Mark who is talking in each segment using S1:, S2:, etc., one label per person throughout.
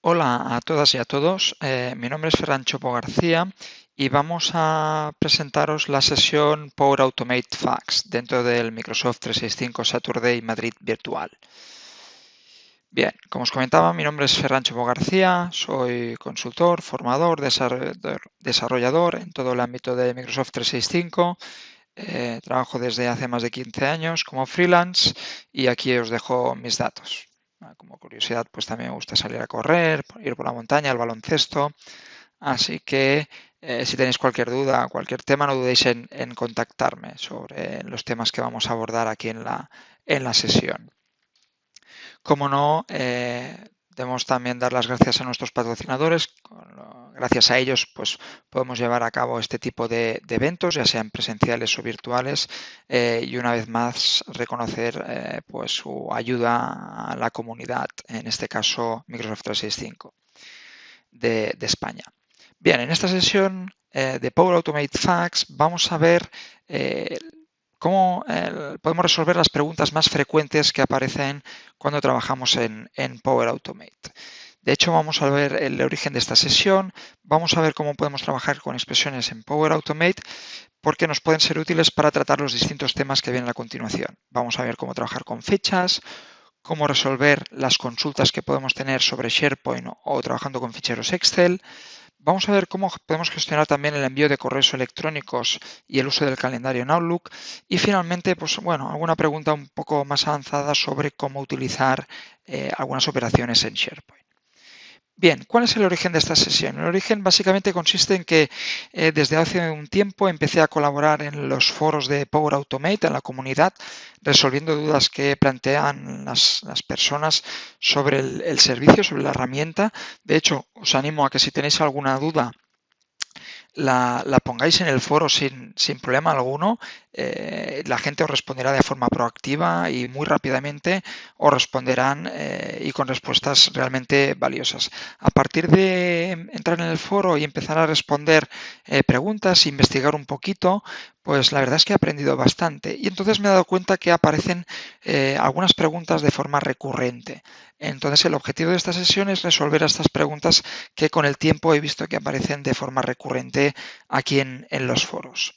S1: Hola a todas y a todos, mi nombre es Ferran Chopo García y vamos a presentaros la sesión Power Automate Fax dentro del Microsoft 365 Saturday Madrid Virtual. Bien, como os comentaba, mi nombre es Ferran Chopo García, soy consultor, formador, desarrollador en todo el ámbito de Microsoft 365. Trabajo desde hace más de 15 años como freelance y aquí os dejo mis datos. Como curiosidad, pues también me gusta salir a correr, ir por la montaña, al baloncesto. Así que si tenéis cualquier duda, cualquier tema, no dudéis en contactarme sobre los temas que vamos a abordar aquí en la sesión. Como no, debemos también dar las gracias a nuestros patrocinadores. Gracias a ellos, pues podemos llevar a cabo este tipo de eventos, ya sean presenciales o virtuales, y una vez más reconocer pues su ayuda a la comunidad, en este caso Microsoft 365 de España. Bien, en esta sesión de Power Automate Fax vamos a ver cómo podemos resolver las preguntas más frecuentes que aparecen cuando trabajamos en Power Automate. De hecho, vamos a ver el origen de esta sesión, vamos a ver cómo podemos trabajar con expresiones en Power Automate, porque nos pueden ser útiles para tratar los distintos temas que vienen a continuación. Vamos a ver cómo trabajar con fechas, cómo resolver las consultas que podemos tener sobre SharePoint o trabajando con ficheros Excel. Vamos a ver cómo podemos gestionar también el envío de correos electrónicos y el uso del calendario en Outlook. Y finalmente, pues bueno, alguna pregunta un poco más avanzada sobre cómo utilizar algunas operaciones en SharePoint. Bien, ¿cuál es el origen de esta sesión? El origen básicamente consiste en que desde hace un tiempo empecé a colaborar en los foros de Power Automate, en la comunidad, resolviendo dudas que plantean las personas sobre el servicio, sobre la herramienta. De hecho, os animo a que si tenéis alguna duda, la pongáis en el foro sin problema alguno. La gente os responderá de forma proactiva y muy rápidamente os responderán y con respuestas realmente valiosas. A partir de entrar en el foro y empezar a responder preguntas, investigar un poquito, pues la verdad es que he aprendido bastante y entonces me he dado cuenta que aparecen algunas preguntas de forma recurrente. Entonces el objetivo de esta sesión es resolver estas preguntas que con el tiempo he visto que aparecen de forma recurrente aquí en los foros.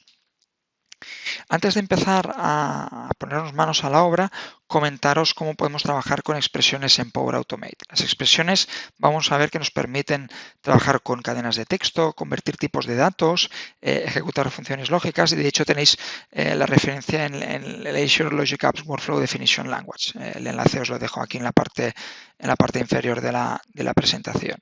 S1: Antes de empezar a ponernos manos a la obra, comentaros cómo podemos trabajar con expresiones en Power Automate. Las expresiones vamos a ver que nos permiten trabajar con cadenas de texto, convertir tipos de datos, ejecutar funciones lógicas y de hecho tenéis la referencia en el Azure Logic Apps Workflow Definition Language. El enlace os lo dejo aquí en la parte inferior de la presentación.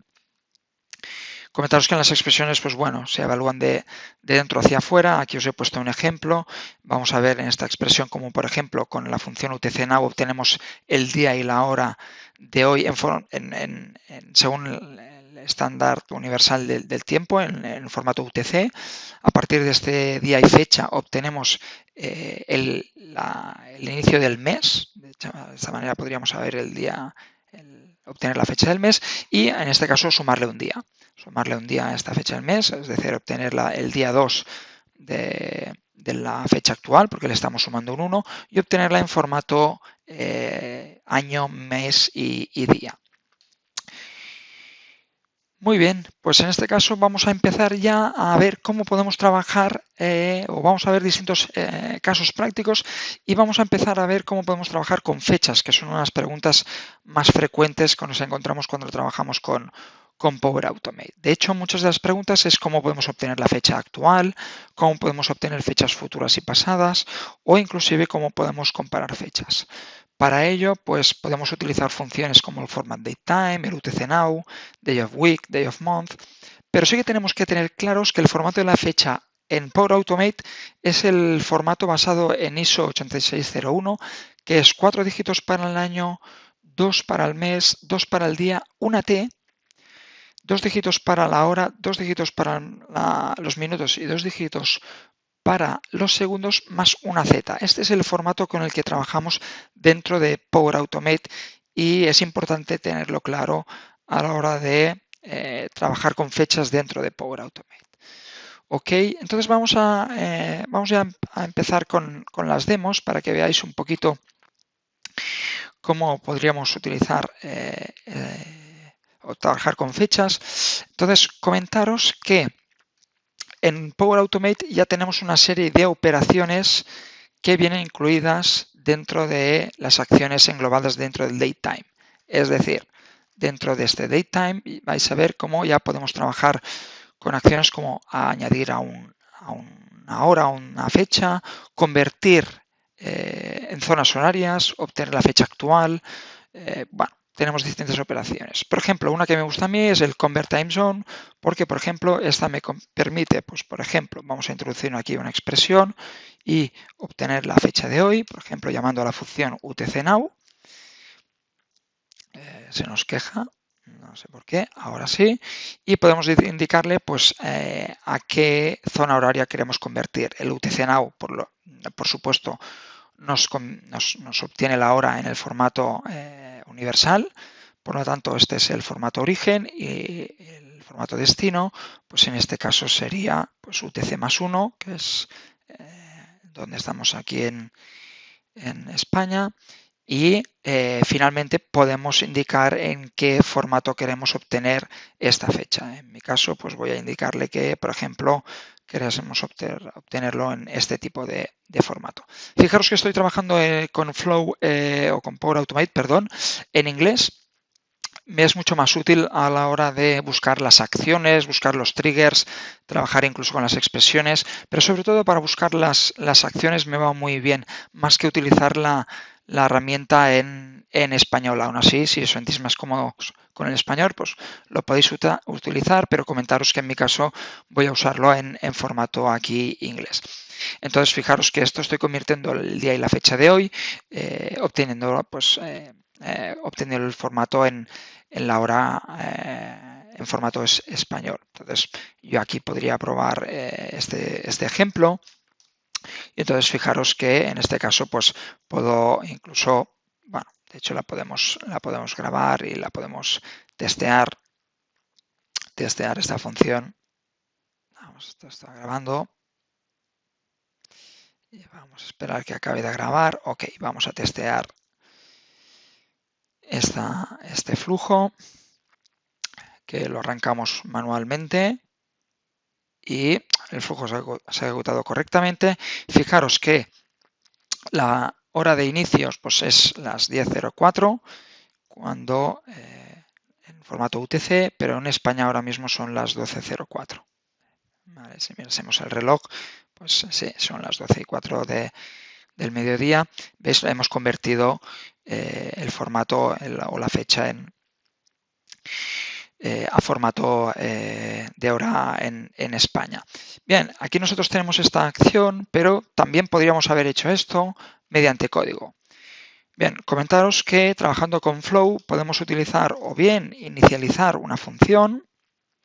S1: Comentaros que en las expresiones, pues bueno, se evalúan de dentro hacia afuera. Aquí os he puesto un ejemplo. Vamos a ver en esta expresión como, por ejemplo, con la función UTC-Now obtenemos el día y la hora de hoy según el estándar universal del tiempo, en formato UTC. A partir de este día y fecha obtenemos el inicio del mes. De esta manera podríamos saber el día, obtener la fecha del mes y en este caso sumarle un día a esta fecha del mes, es decir, obtener el día 2 de la fecha actual, porque le estamos sumando un 1, y obtenerla en formato año, mes y día. Muy bien, pues en este caso vamos a empezar ya a ver cómo podemos trabajar o vamos a ver distintos casos prácticos y vamos a empezar a ver cómo podemos trabajar con fechas, que son unas preguntas más frecuentes que nos encontramos cuando trabajamos con Power Automate. De hecho, muchas de las preguntas es cómo podemos obtener la fecha actual, cómo podemos obtener fechas futuras y pasadas o inclusive cómo podemos comparar fechas. Para ello, pues podemos utilizar funciones como el format datetime, el UTC-Now, day of week, day of month, pero sí que tenemos que tener claros que el formato de la fecha en Power Automate es el formato basado en ISO 8601, que es 4 dígitos para el año, 2 para el mes, 2 para el día, una T, 2 dígitos para la hora, 2 dígitos para los minutos y 2 dígitos para los segundos más una Z. Este es el formato con el que trabajamos dentro de Power Automate y es importante tenerlo claro a la hora de trabajar con fechas dentro de Power Automate. Ok, entonces vamos ya a empezar con las demos para que veáis un poquito cómo podríamos utilizar o trabajar con fechas. Entonces, comentaros que en Power Automate ya tenemos una serie de operaciones que vienen incluidas dentro de las acciones englobadas dentro del datetime. Es decir, dentro de este datetime vais a ver cómo ya podemos trabajar con acciones como añadir a una hora, a una fecha, convertir en zonas horarias, obtener la fecha actual. Bueno, tenemos distintas operaciones. Por ejemplo, una que me gusta a mí es el Convert Time Zone, porque, por ejemplo, esta me permite, pues, por ejemplo, vamos a introducir aquí una expresión y obtener la fecha de hoy, por ejemplo, llamando a la función UTC-Now. Se nos queja, no sé por qué, ahora sí, y podemos indicarle pues a qué zona horaria queremos convertir. El UTC-Now, por supuesto, nos obtiene la hora en el formato universal, por lo tanto este es el formato origen y el formato destino, pues en este caso sería pues UTC más 1, que es donde estamos aquí en España, y finalmente podemos indicar en qué formato queremos obtener esta fecha. En mi caso, pues voy a indicarle que, por ejemplo, queremos obtenerlo en este tipo de formato. Fijaros que estoy trabajando con Flow o con Power Automate, perdón, en inglés. Me es mucho más útil a la hora de buscar las acciones, buscar los triggers, trabajar incluso con las expresiones, pero sobre todo para buscar las acciones me va muy bien, más que utilizar la herramienta en español. Aún así, si os sentís más cómodos con el español, pues lo podéis utilizar, pero comentaros que en mi caso voy a usarlo en formato aquí inglés. Entonces, fijaros que esto estoy convirtiendo el día y la fecha de hoy, obteniendo pues obteniendo el formato en la hora en formato español. Entonces, yo aquí podría probar este ejemplo. Y entonces, fijaros que en este caso, pues puedo incluso, bueno, de hecho la podemos grabar y la podemos testear esta función. Vamos, esto está grabando. Y vamos a esperar que acabe de grabar. Ok, vamos a testear este flujo, que lo arrancamos manualmente y el flujo se ha ejecutado correctamente. Fijaros que la hora de inicios pues es las 10:04 cuando en formato UTC, pero en España ahora mismo son las 12:04. Vale, si mirásemos el reloj, pues sí, son las 12:04 del mediodía. ¿Veis? Hemos convertido el formato o la fecha a formato de hora en España. Bien, aquí nosotros tenemos esta acción, pero también podríamos haber hecho esto mediante código. Bien, comentaros que trabajando con Flow podemos utilizar o bien inicializar una función,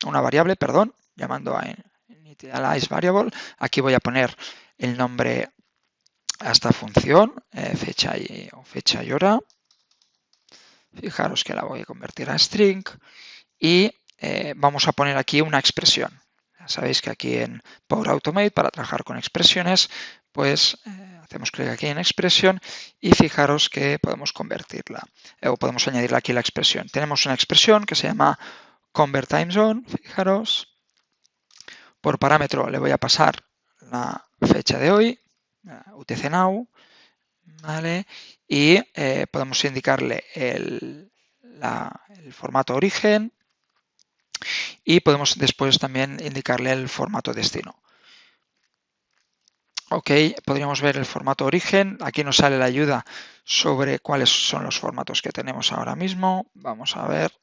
S1: una variable, perdón, llamando a initialize variable. Aquí voy a poner el nombre a esta función, fecha y hora. Fijaros que la voy a convertir a string y vamos a poner aquí una expresión. Ya sabéis que aquí en Power Automate, para trabajar con expresiones, pues hacemos clic aquí en expresión y fijaros que podemos convertirla o podemos añadirle aquí la expresión. Tenemos una expresión que se llama Convert Time Zone, fijaros. Por parámetro le voy a pasar la fecha de hoy, UTC Now, ¿vale? Y podemos indicarle el formato origen y podemos después también indicarle el formato destino. Ok, podríamos ver el formato origen. Aquí nos sale la ayuda sobre cuáles son los formatos que tenemos ahora mismo. Vamos a ver.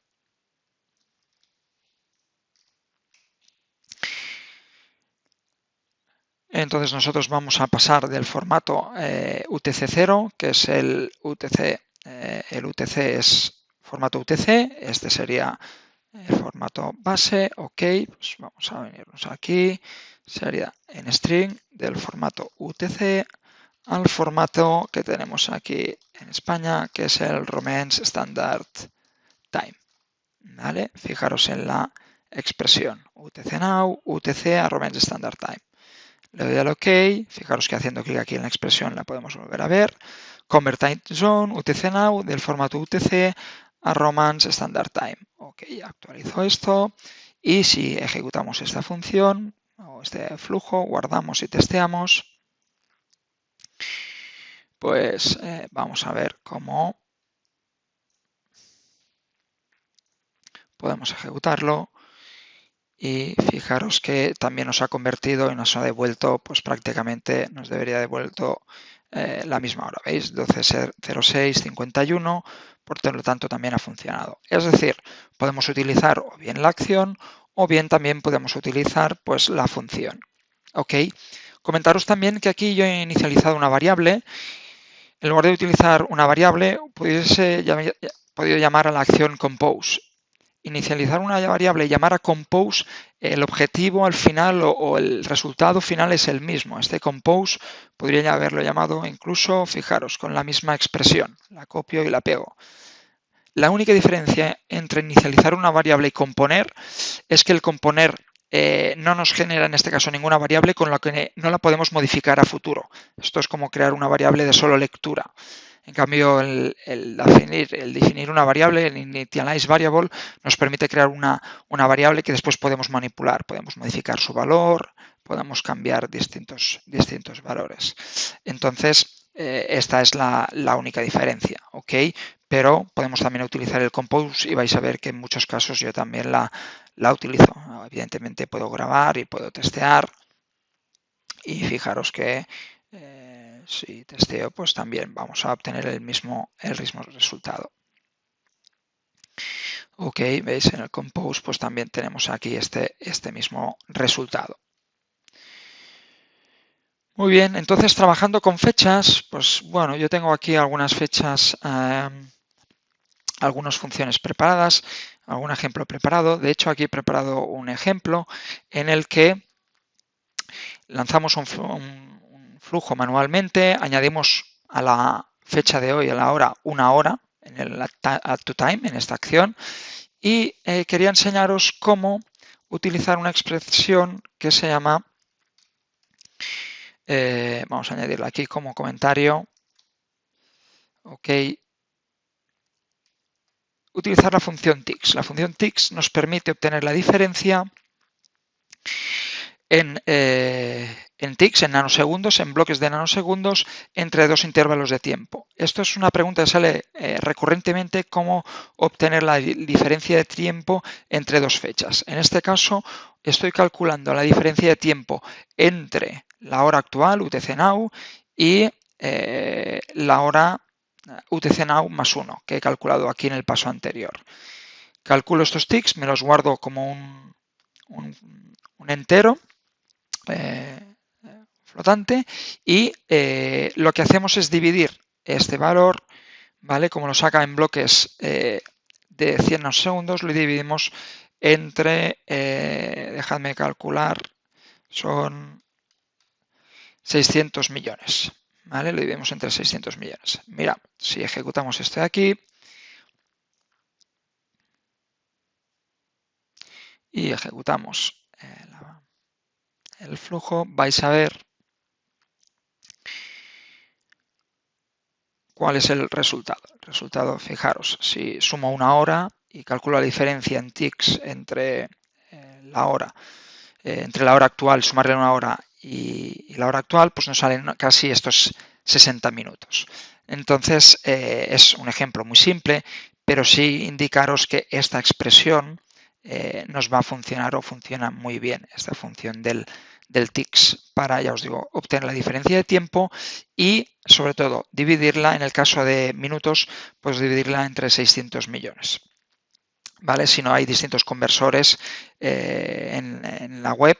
S1: Entonces nosotros vamos a pasar del formato UTC-0, que es el UTC es formato UTC, este sería el formato base, ok, pues vamos a venirnos aquí, sería en string del formato UTC al formato que tenemos aquí en España, que es el Romance Standard Time, ¿vale? Fijaros en la expresión UTC Now, UTC a Romance Standard Time. Le doy al OK, fijaros que haciendo clic aquí en la expresión la podemos volver a ver. Convert Time Zone, UTC Now, del formato UTC a Romance Standard Time. Ok, actualizo esto y si ejecutamos esta función o este flujo, guardamos y testeamos, pues vamos a ver cómo podemos ejecutarlo. Y fijaros que también nos ha convertido y nos ha devuelto, pues prácticamente nos debería devuelto la misma hora, ¿veis? 12:06:51, por lo tanto también ha funcionado. Es decir, podemos utilizar o bien la acción o bien también podemos utilizar pues la función. ¿Ok? Comentaros también que aquí yo he inicializado una variable. En lugar de utilizar una variable, pudiese podido llamar a la acción compose. Inicializar una variable y llamar a compose, el objetivo al final o el resultado final es el mismo. Este compose podría haberlo llamado incluso, fijaros, con la misma expresión. La copio y la pego. La única diferencia entre inicializar una variable y componer es que el componer no nos genera en este caso ninguna variable con la que no la podemos modificar a futuro. Esto es como crear una variable de solo lectura. En cambio, el definir una variable, el initialize variable, nos permite crear una variable que después podemos manipular. Podemos modificar su valor, podemos cambiar distintos valores. Entonces, esta es la única diferencia, ¿ok? Pero podemos también utilizar el compose y vais a ver que en muchos casos yo también la utilizo. Evidentemente puedo grabar y puedo testear y fijaros que si testeo pues también vamos a obtener el mismo resultado. Ok, veis en el compose pues también tenemos aquí este mismo resultado. Muy bien, entonces trabajando con fechas, pues bueno, yo tengo aquí algunas fechas, algunas funciones preparadas, algún ejemplo preparado. De hecho, aquí he preparado un ejemplo en el que lanzamos un flujo manualmente, añadimos a la fecha de hoy, a la hora, una hora en el add to time, en esta acción, y quería enseñaros cómo utilizar una expresión que se llama, vamos a añadirla aquí como comentario, ok, utilizar la función ticks. La función ticks nos permite obtener la diferencia en ticks, en nanosegundos, en bloques de nanosegundos, entre dos intervalos de tiempo. Esto es una pregunta que sale recurrentemente, cómo obtener la diferencia de tiempo entre dos fechas. En este caso, estoy calculando la diferencia de tiempo entre la hora actual, UTC Now, y la hora UTC Now más 1, que he calculado aquí en el paso anterior. Calculo estos ticks, me los guardo como un entero, flotante, y lo que hacemos es dividir este valor, ¿vale? Como lo saca en bloques de 100 nanosegundos, lo dividimos entre, dejadme calcular, son 600 millones, ¿vale? Lo dividimos entre 600 millones. Mira, si ejecutamos esto de aquí y ejecutamos el flujo, vais a ver ¿cuál es el resultado? El resultado, fijaros, si sumo una hora y calculo la diferencia en ticks entre la hora actual, sumarle una hora y la hora actual, pues nos salen casi estos 60 minutos. Entonces, es un ejemplo muy simple, pero sí indicaros que esta expresión nos va a funcionar o funciona muy bien, esta función del ticks para, ya os digo, obtener la diferencia de tiempo y, sobre todo, dividirla, en el caso de minutos, pues dividirla entre 600 millones. ¿Vale? Si no, hay distintos conversores en la web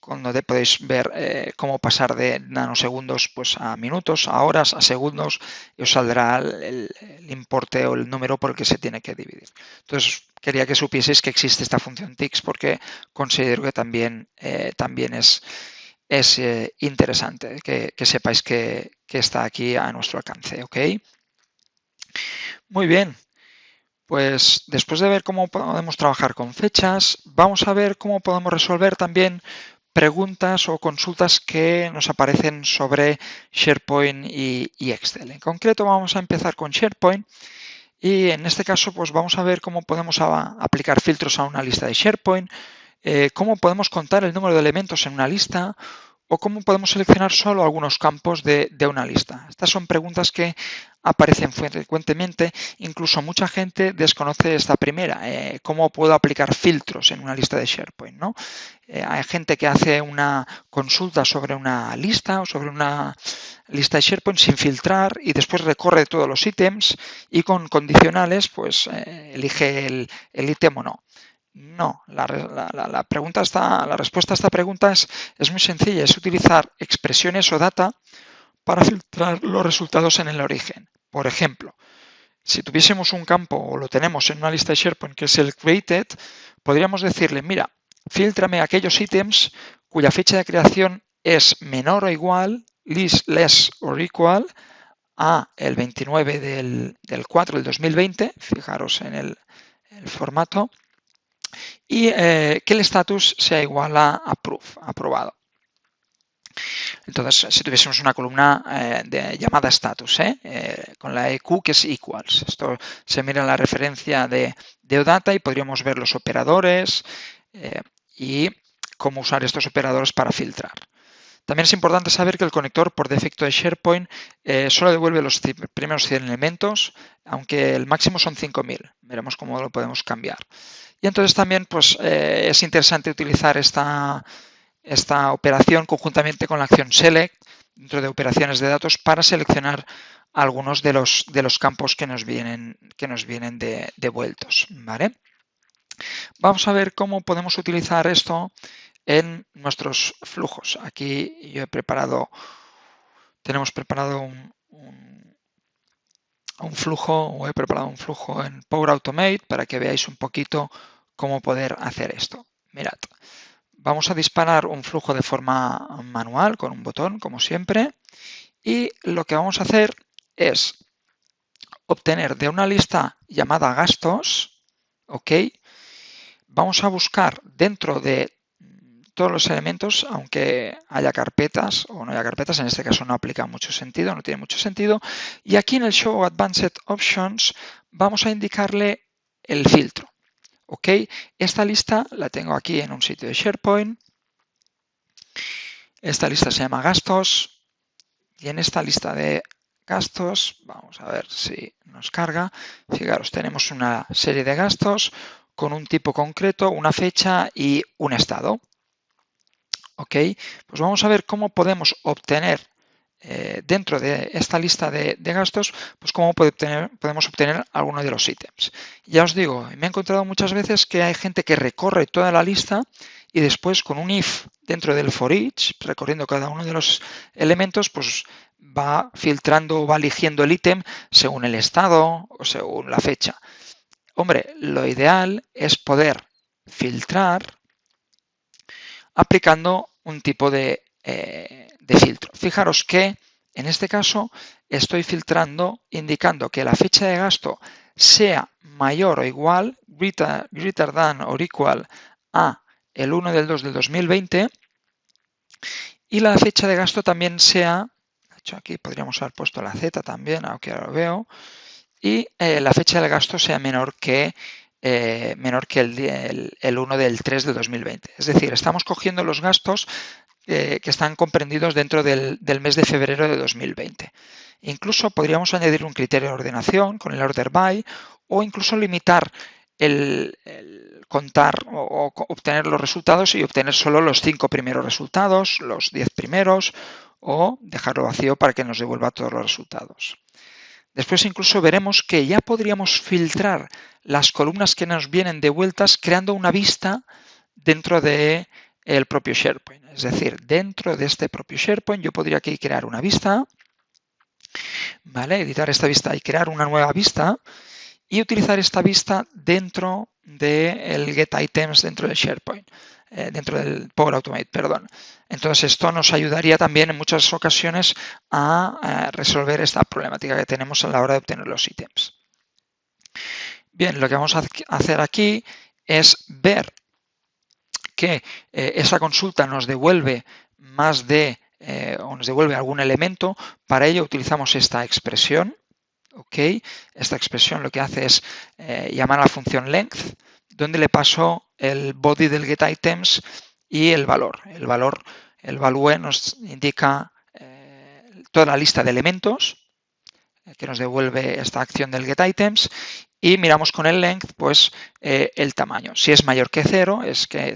S1: donde podéis ver cómo pasar de nanosegundos pues, a minutos, a horas, a segundos, y os saldrá el importe o el número por el que se tiene que dividir. Entonces, quería que supieseis que existe esta función ticks porque considero que también es interesante que sepáis que está aquí a nuestro alcance. ¿Ok? Muy bien. Pues después de ver cómo podemos trabajar con fechas, vamos a ver cómo podemos resolver también preguntas o consultas que nos aparecen sobre SharePoint y Excel. En concreto vamos a empezar con SharePoint Y en este caso, pues vamos a ver cómo podemos aplicar filtros a una lista de SharePoint, cómo podemos contar el número de elementos en una lista o cómo podemos seleccionar solo algunos campos de una lista. Estas son preguntas que aparecen frecuentemente, incluso mucha gente desconoce esta primera, cómo puedo aplicar filtros en una lista de SharePoint, ¿no? Hay gente que hace una consulta sobre una lista o sobre una lista de SharePoint sin filtrar y después recorre todos los ítems y con condicionales pues elige el ítem o no. No, la respuesta a esta pregunta es muy sencilla, es utilizar expresiones o data para filtrar los resultados en el origen. Por ejemplo, si tuviésemos un campo o lo tenemos en una lista de SharePoint que es el created, podríamos decirle, mira, fíltrame aquellos ítems cuya fecha de creación es menor o igual, less or equal, a el 29 del 4 del 2020, fijaros en el formato, y que el estatus sea igual a aprobado. Entonces, si tuviésemos una columna llamada status, con la EQ que es equals. Esto se mira en la referencia de OData y podríamos ver los operadores y cómo usar estos operadores para filtrar. También es importante saber que el conector por defecto de SharePoint solo devuelve los primeros 100 elementos, aunque el máximo son 5000. Veremos cómo lo podemos cambiar. Y entonces también pues, es interesante utilizar esta operación conjuntamente con la acción select dentro de operaciones de datos para seleccionar algunos de los campos que nos vienen devueltos, ¿vale? Vamos a ver cómo podemos utilizar esto en nuestros flujos. Aquí yo tenemos preparado un flujo, o he preparado un flujo en Power Automate para que veáis un poquito cómo poder hacer esto. Mirad. Vamos a disparar un flujo de forma manual con un botón, como siempre, y lo que vamos a hacer es obtener de una lista llamada gastos, ¿ok? Vamos a buscar dentro de todos los elementos, aunque haya carpetas o no haya carpetas, en este caso no aplica mucho sentido, no tiene mucho sentido, y aquí en el Show Advanced Options vamos a indicarle el filtro. ¿Ok? Esta lista la tengo aquí en un sitio de SharePoint. Esta lista se llama gastos y en esta lista de gastos, vamos a ver si nos carga. Fijaros, tenemos una serie de gastos con un tipo concreto, una fecha y un estado. ¿Ok? Pues vamos a ver cómo podemos obtener dentro de esta lista de gastos, pues cómo podemos obtener alguno de los ítems. Ya os digo, me he encontrado muchas veces que hay gente que recorre toda la lista y después con un if dentro del for each, recorriendo cada uno de los elementos, pues va filtrando o va eligiendo el ítem según el estado o según la fecha. Hombre, lo ideal es poder filtrar aplicando un tipo de filtro. Fijaros que en este caso estoy filtrando indicando que la fecha de gasto sea mayor o igual, greater than or equal a el 1 del 2 del 2020 y la fecha de gasto también sea, de hecho aquí podríamos haber puesto la Z también, aunque ahora lo veo, y la fecha de gasto sea menor que el 1 del 3 del 2020. Es decir, estamos cogiendo los gastos que están comprendidos dentro del mes de febrero de 2020. Incluso podríamos añadir un criterio de ordenación con el order by o incluso limitar el contar o obtener los resultados y obtener solo los 5 primeros resultados, los 10 primeros o dejarlo vacío para que nos devuelva todos los resultados. Después incluso veremos que ya podríamos filtrar las columnas que nos vienen devueltas creando una vista dentro del propio SharePoint. Es decir, dentro de este propio SharePoint yo podría aquí crear una vista, ¿vale? Editar esta vista y crear una nueva vista y utilizar esta vista dentro del getItems dentro del SharePoint, dentro del Power Automate, perdón. Entonces esto nos ayudaría también en muchas ocasiones a resolver esta problemática que tenemos a la hora de obtener los ítems. Bien, lo que vamos a hacer aquí es ver que esa consulta nos devuelve o nos devuelve algún elemento. Para ello utilizamos esta expresión, ¿ok? Esta expresión lo que hace es llamar a la función length, donde le paso el body del getItems y el valor. El value nos indica toda la lista de elementos que nos devuelve esta acción del getItems y miramos con el length pues el tamaño. Si es mayor que 0 es que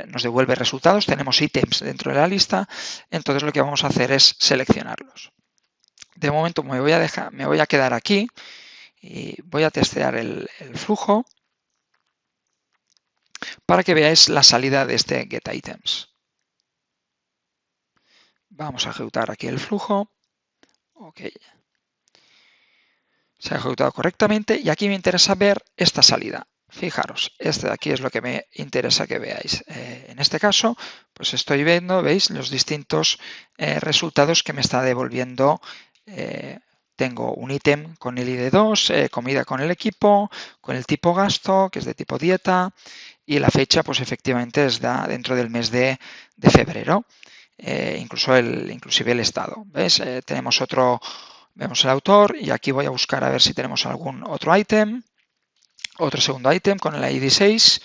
S1: nos devuelve resultados, tenemos ítems dentro de la lista, entonces lo que vamos a hacer es seleccionarlos. De momento me voy a quedar aquí y voy a testear el flujo para que veáis la salida de este getItems. Vamos a ejecutar aquí el flujo. Ok. Se ha ejecutado correctamente y aquí me interesa ver esta salida. Fijaros, este de aquí es lo que me interesa que veáis. En este caso, pues estoy viendo, veis, los distintos resultados que me está devolviendo. Tengo un ítem con el ID 2, comida con el equipo, con el tipo gasto, que es de tipo dieta, y la fecha, pues efectivamente es dentro del mes de febrero. Inclusive el estado. ¿Ves? Vemos el autor y aquí voy a buscar a ver si tenemos algún otro ítem, otro segundo ítem con el ID 6,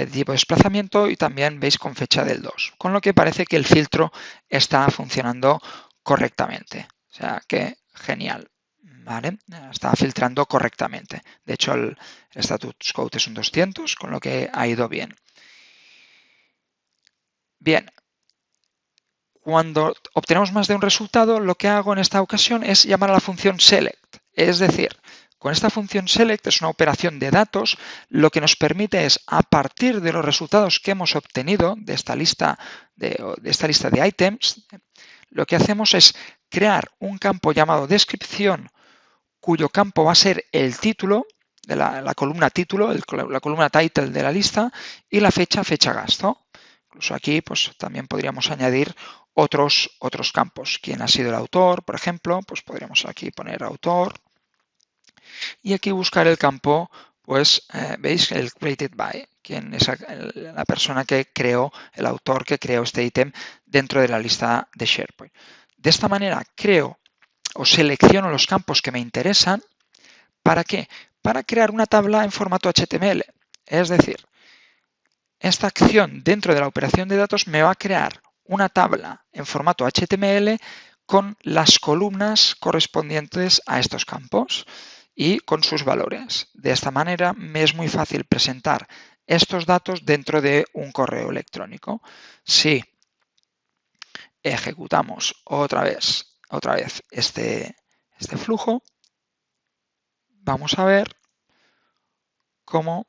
S1: tipo de desplazamiento y también veis con fecha del 2. Con lo que parece que el filtro está funcionando correctamente. O sea que genial. ¿Vale? Está filtrando correctamente. De hecho, el status code es un 200, con lo que ha ido bien. Bien. Cuando obtenemos más de un resultado, lo que hago en esta ocasión es llamar a la función select. Es decir, con esta función select es una operación de datos, lo que nos permite es, a partir de los resultados que hemos obtenido de esta lista de items, lo que hacemos es crear un campo llamado descripción, cuyo campo va a ser el título, de la columna título, la columna title de la lista, y la fecha gasto. Incluso aquí pues, también podríamos añadir otros campos. ¿Quién ha sido el autor? Por ejemplo, pues podríamos aquí poner autor y aquí buscar el campo, pues veis el created by, quién es la persona que creó, el autor que creó este ítem dentro de la lista de SharePoint. De esta manera creo o selecciono los campos que me interesan. ¿Para qué? Para crear una tabla en formato HTML. Es decir, esta acción dentro de la operación de datos me va a crear una tabla en formato HTML con las columnas correspondientes a estos campos y con sus valores. De esta manera me es muy fácil presentar estos datos dentro de un correo electrónico. Si ejecutamos otra vez este flujo, vamos a ver cómo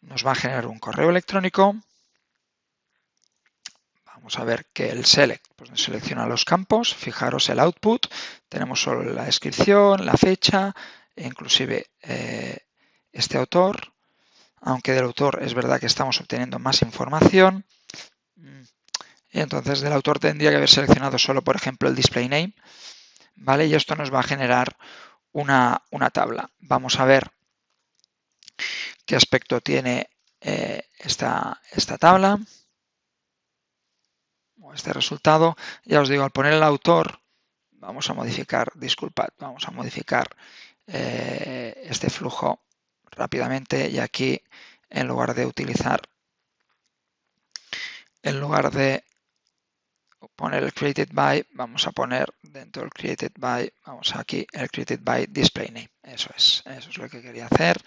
S1: nos va a generar un correo electrónico. Vamos a ver que el select pues nos selecciona los campos. Fijaros el output. Tenemos solo la descripción, la fecha, e inclusive este autor. Aunque del autor es verdad que estamos obteniendo más información. Y entonces del autor tendría que haber seleccionado solo, por ejemplo, el display name. ¿Vale? Y esto nos va a generar una tabla. Vamos a ver qué aspecto tiene esta tabla o este resultado. Ya os digo, al poner el autor, vamos a modificar este flujo rápidamente y aquí en lugar de poner el created by, vamos a poner dentro del created by, vamos aquí el created by display name. Eso es lo que quería hacer.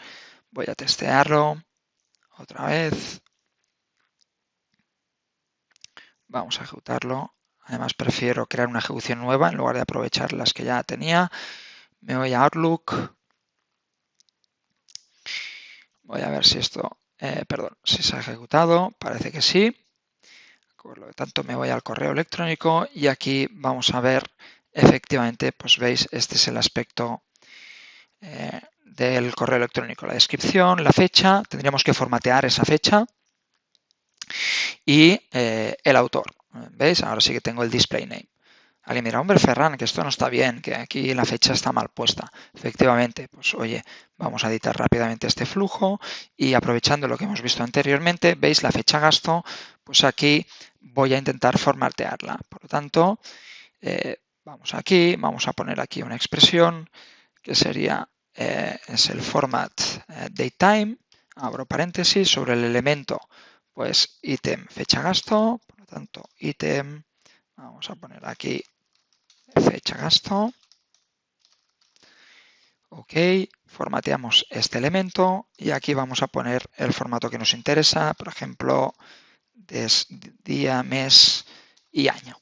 S1: Voy a testearlo otra vez. Vamos a ejecutarlo. Además prefiero crear una ejecución nueva en lugar de aprovechar las que ya tenía. Me voy a Outlook. Voy a ver si esto, si se ha ejecutado. Parece que sí. Por lo tanto, me voy al correo electrónico y aquí vamos a ver, efectivamente, pues veis, este es el aspecto del correo electrónico. La descripción, la fecha, tendríamos que formatear esa fecha y el autor. ¿Veis? Ahora sí que tengo el display name. Alguien mira, hombre, Ferran, que esto no está bien, que aquí la fecha está mal puesta. Efectivamente, pues oye, vamos a editar rápidamente este flujo y aprovechando lo que hemos visto anteriormente, veis la fecha gasto, pues aquí voy a intentar formatearla. Por lo tanto, Vamos aquí, vamos a poner aquí una expresión que sería, es el format datetime, abro paréntesis, sobre el elemento, pues ítem fecha gasto, por lo tanto ítem, vamos a poner aquí fecha gasto. Ok, formateamos este elemento y aquí vamos a poner el formato que nos interesa, por ejemplo, día, mes y año.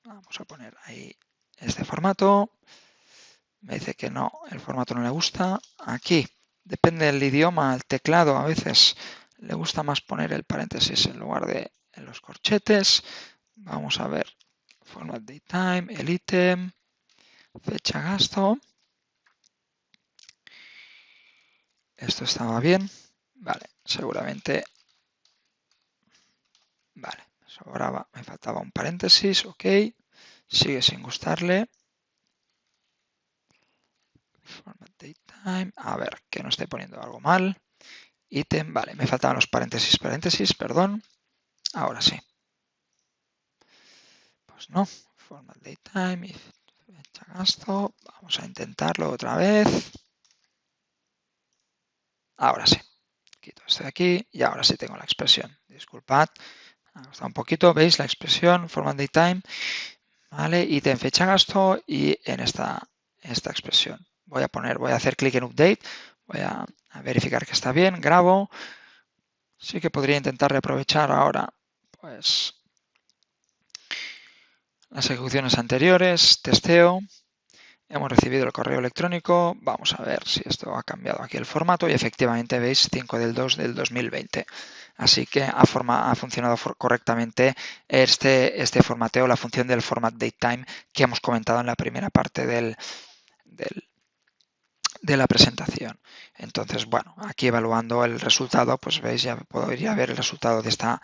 S1: Vamos a poner ahí este formato. Me dice que no, el formato no le gusta. Aquí, depende del idioma, el teclado a veces le gusta más poner el paréntesis en lugar de en los corchetes. Vamos a ver, format datetime, el ítem, fecha gasto. Esto estaba bien. Vale, seguramente. Vale, sobraba, me faltaba un paréntesis, ok. Sigue sin gustarle. Format datetime. A ver, que no esté poniendo algo mal. Ítem, vale, me faltaban los paréntesis, perdón. Ahora sí. Pues no. Format datetime y fecha gasto. Vamos a intentarlo otra vez. Ahora sí. Quito esto de aquí y ahora sí tengo la expresión. Disculpad. Me ha costado un poquito. ¿Veis la expresión? Format datetime. Vale, ítem fecha gasto y en esta expresión. Voy a hacer clic en update. Voy a verificar que está bien. Grabo. Sí que podría intentar reaprovechar ahora, pues, las ejecuciones anteriores, testeo, hemos recibido el correo electrónico, vamos a ver si esto ha cambiado aquí el formato y efectivamente veis 5 del 2 del 2020. Así que ha funcionado correctamente este formateo, la función del format datetime que hemos comentado en la primera parte de la presentación. Entonces, bueno, aquí evaluando el resultado, pues veis, ya podría ver el resultado de esta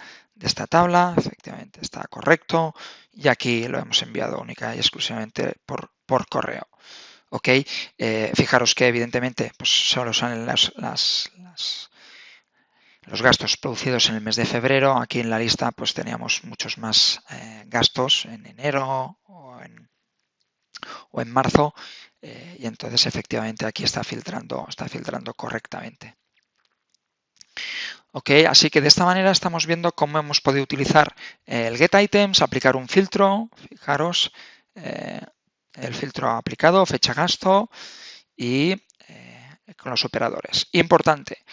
S1: tabla, efectivamente está correcto, y aquí lo hemos enviado única y exclusivamente por correo. Ok, fijaros que evidentemente pues solo son los gastos producidos en el mes de febrero. Aquí en la lista pues teníamos muchos más gastos en enero o en marzo. Y entonces efectivamente aquí está filtrando correctamente. Ok, así que de esta manera estamos viendo cómo hemos podido utilizar el getItems, aplicar un filtro, fijaros, el filtro aplicado, fecha gasto y con los operadores. Importante,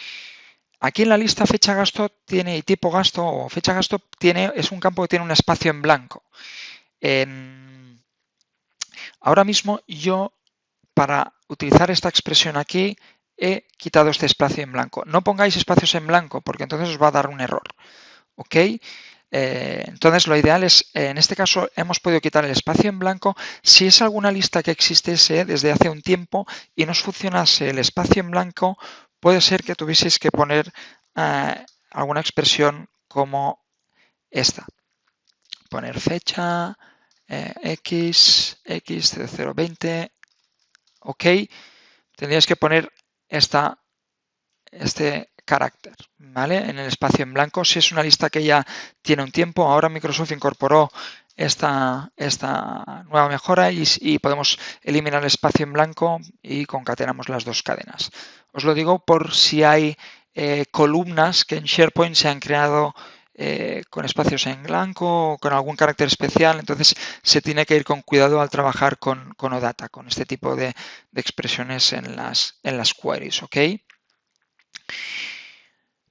S1: aquí en la lista fecha gasto tiene y tipo gasto o fecha gasto es un campo que tiene un espacio en blanco. Ahora mismo yo, para utilizar esta expresión aquí, he quitado este espacio en blanco. No pongáis espacios en blanco porque entonces os va a dar un error. ¿Ok? Entonces lo ideal es, en este caso hemos podido quitar el espacio en blanco. Si es alguna lista que existiese desde hace un tiempo y no os funcionase el espacio en blanco, puede ser que tuvieseis que poner alguna expresión como esta. Poner fecha, X 0020, ok, tendríais que poner este carácter, ¿vale? En el espacio en blanco. Si es una lista que ya tiene un tiempo, ahora Microsoft incorporó esta nueva mejora y podemos eliminar el espacio en blanco y concatenamos las dos cadenas. Os lo digo por si hay columnas que en SharePoint se han creado con espacios en blanco o con algún carácter especial, entonces se tiene que ir con cuidado al trabajar con OData, con este tipo de expresiones en las queries, ¿ok?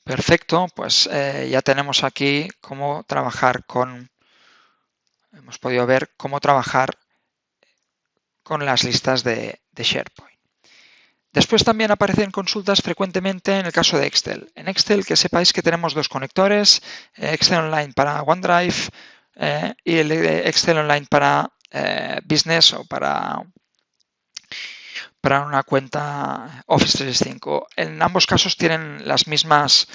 S1: Perfecto, pues ya tenemos aquí cómo trabajar hemos podido ver cómo trabajar con las listas de SharePoint. Después también aparecen consultas frecuentemente en el caso de Excel. En Excel, que sepáis que tenemos dos conectores, Excel Online para OneDrive y el Excel Online para Business o para una cuenta Office 365. En ambos casos tienen las mismas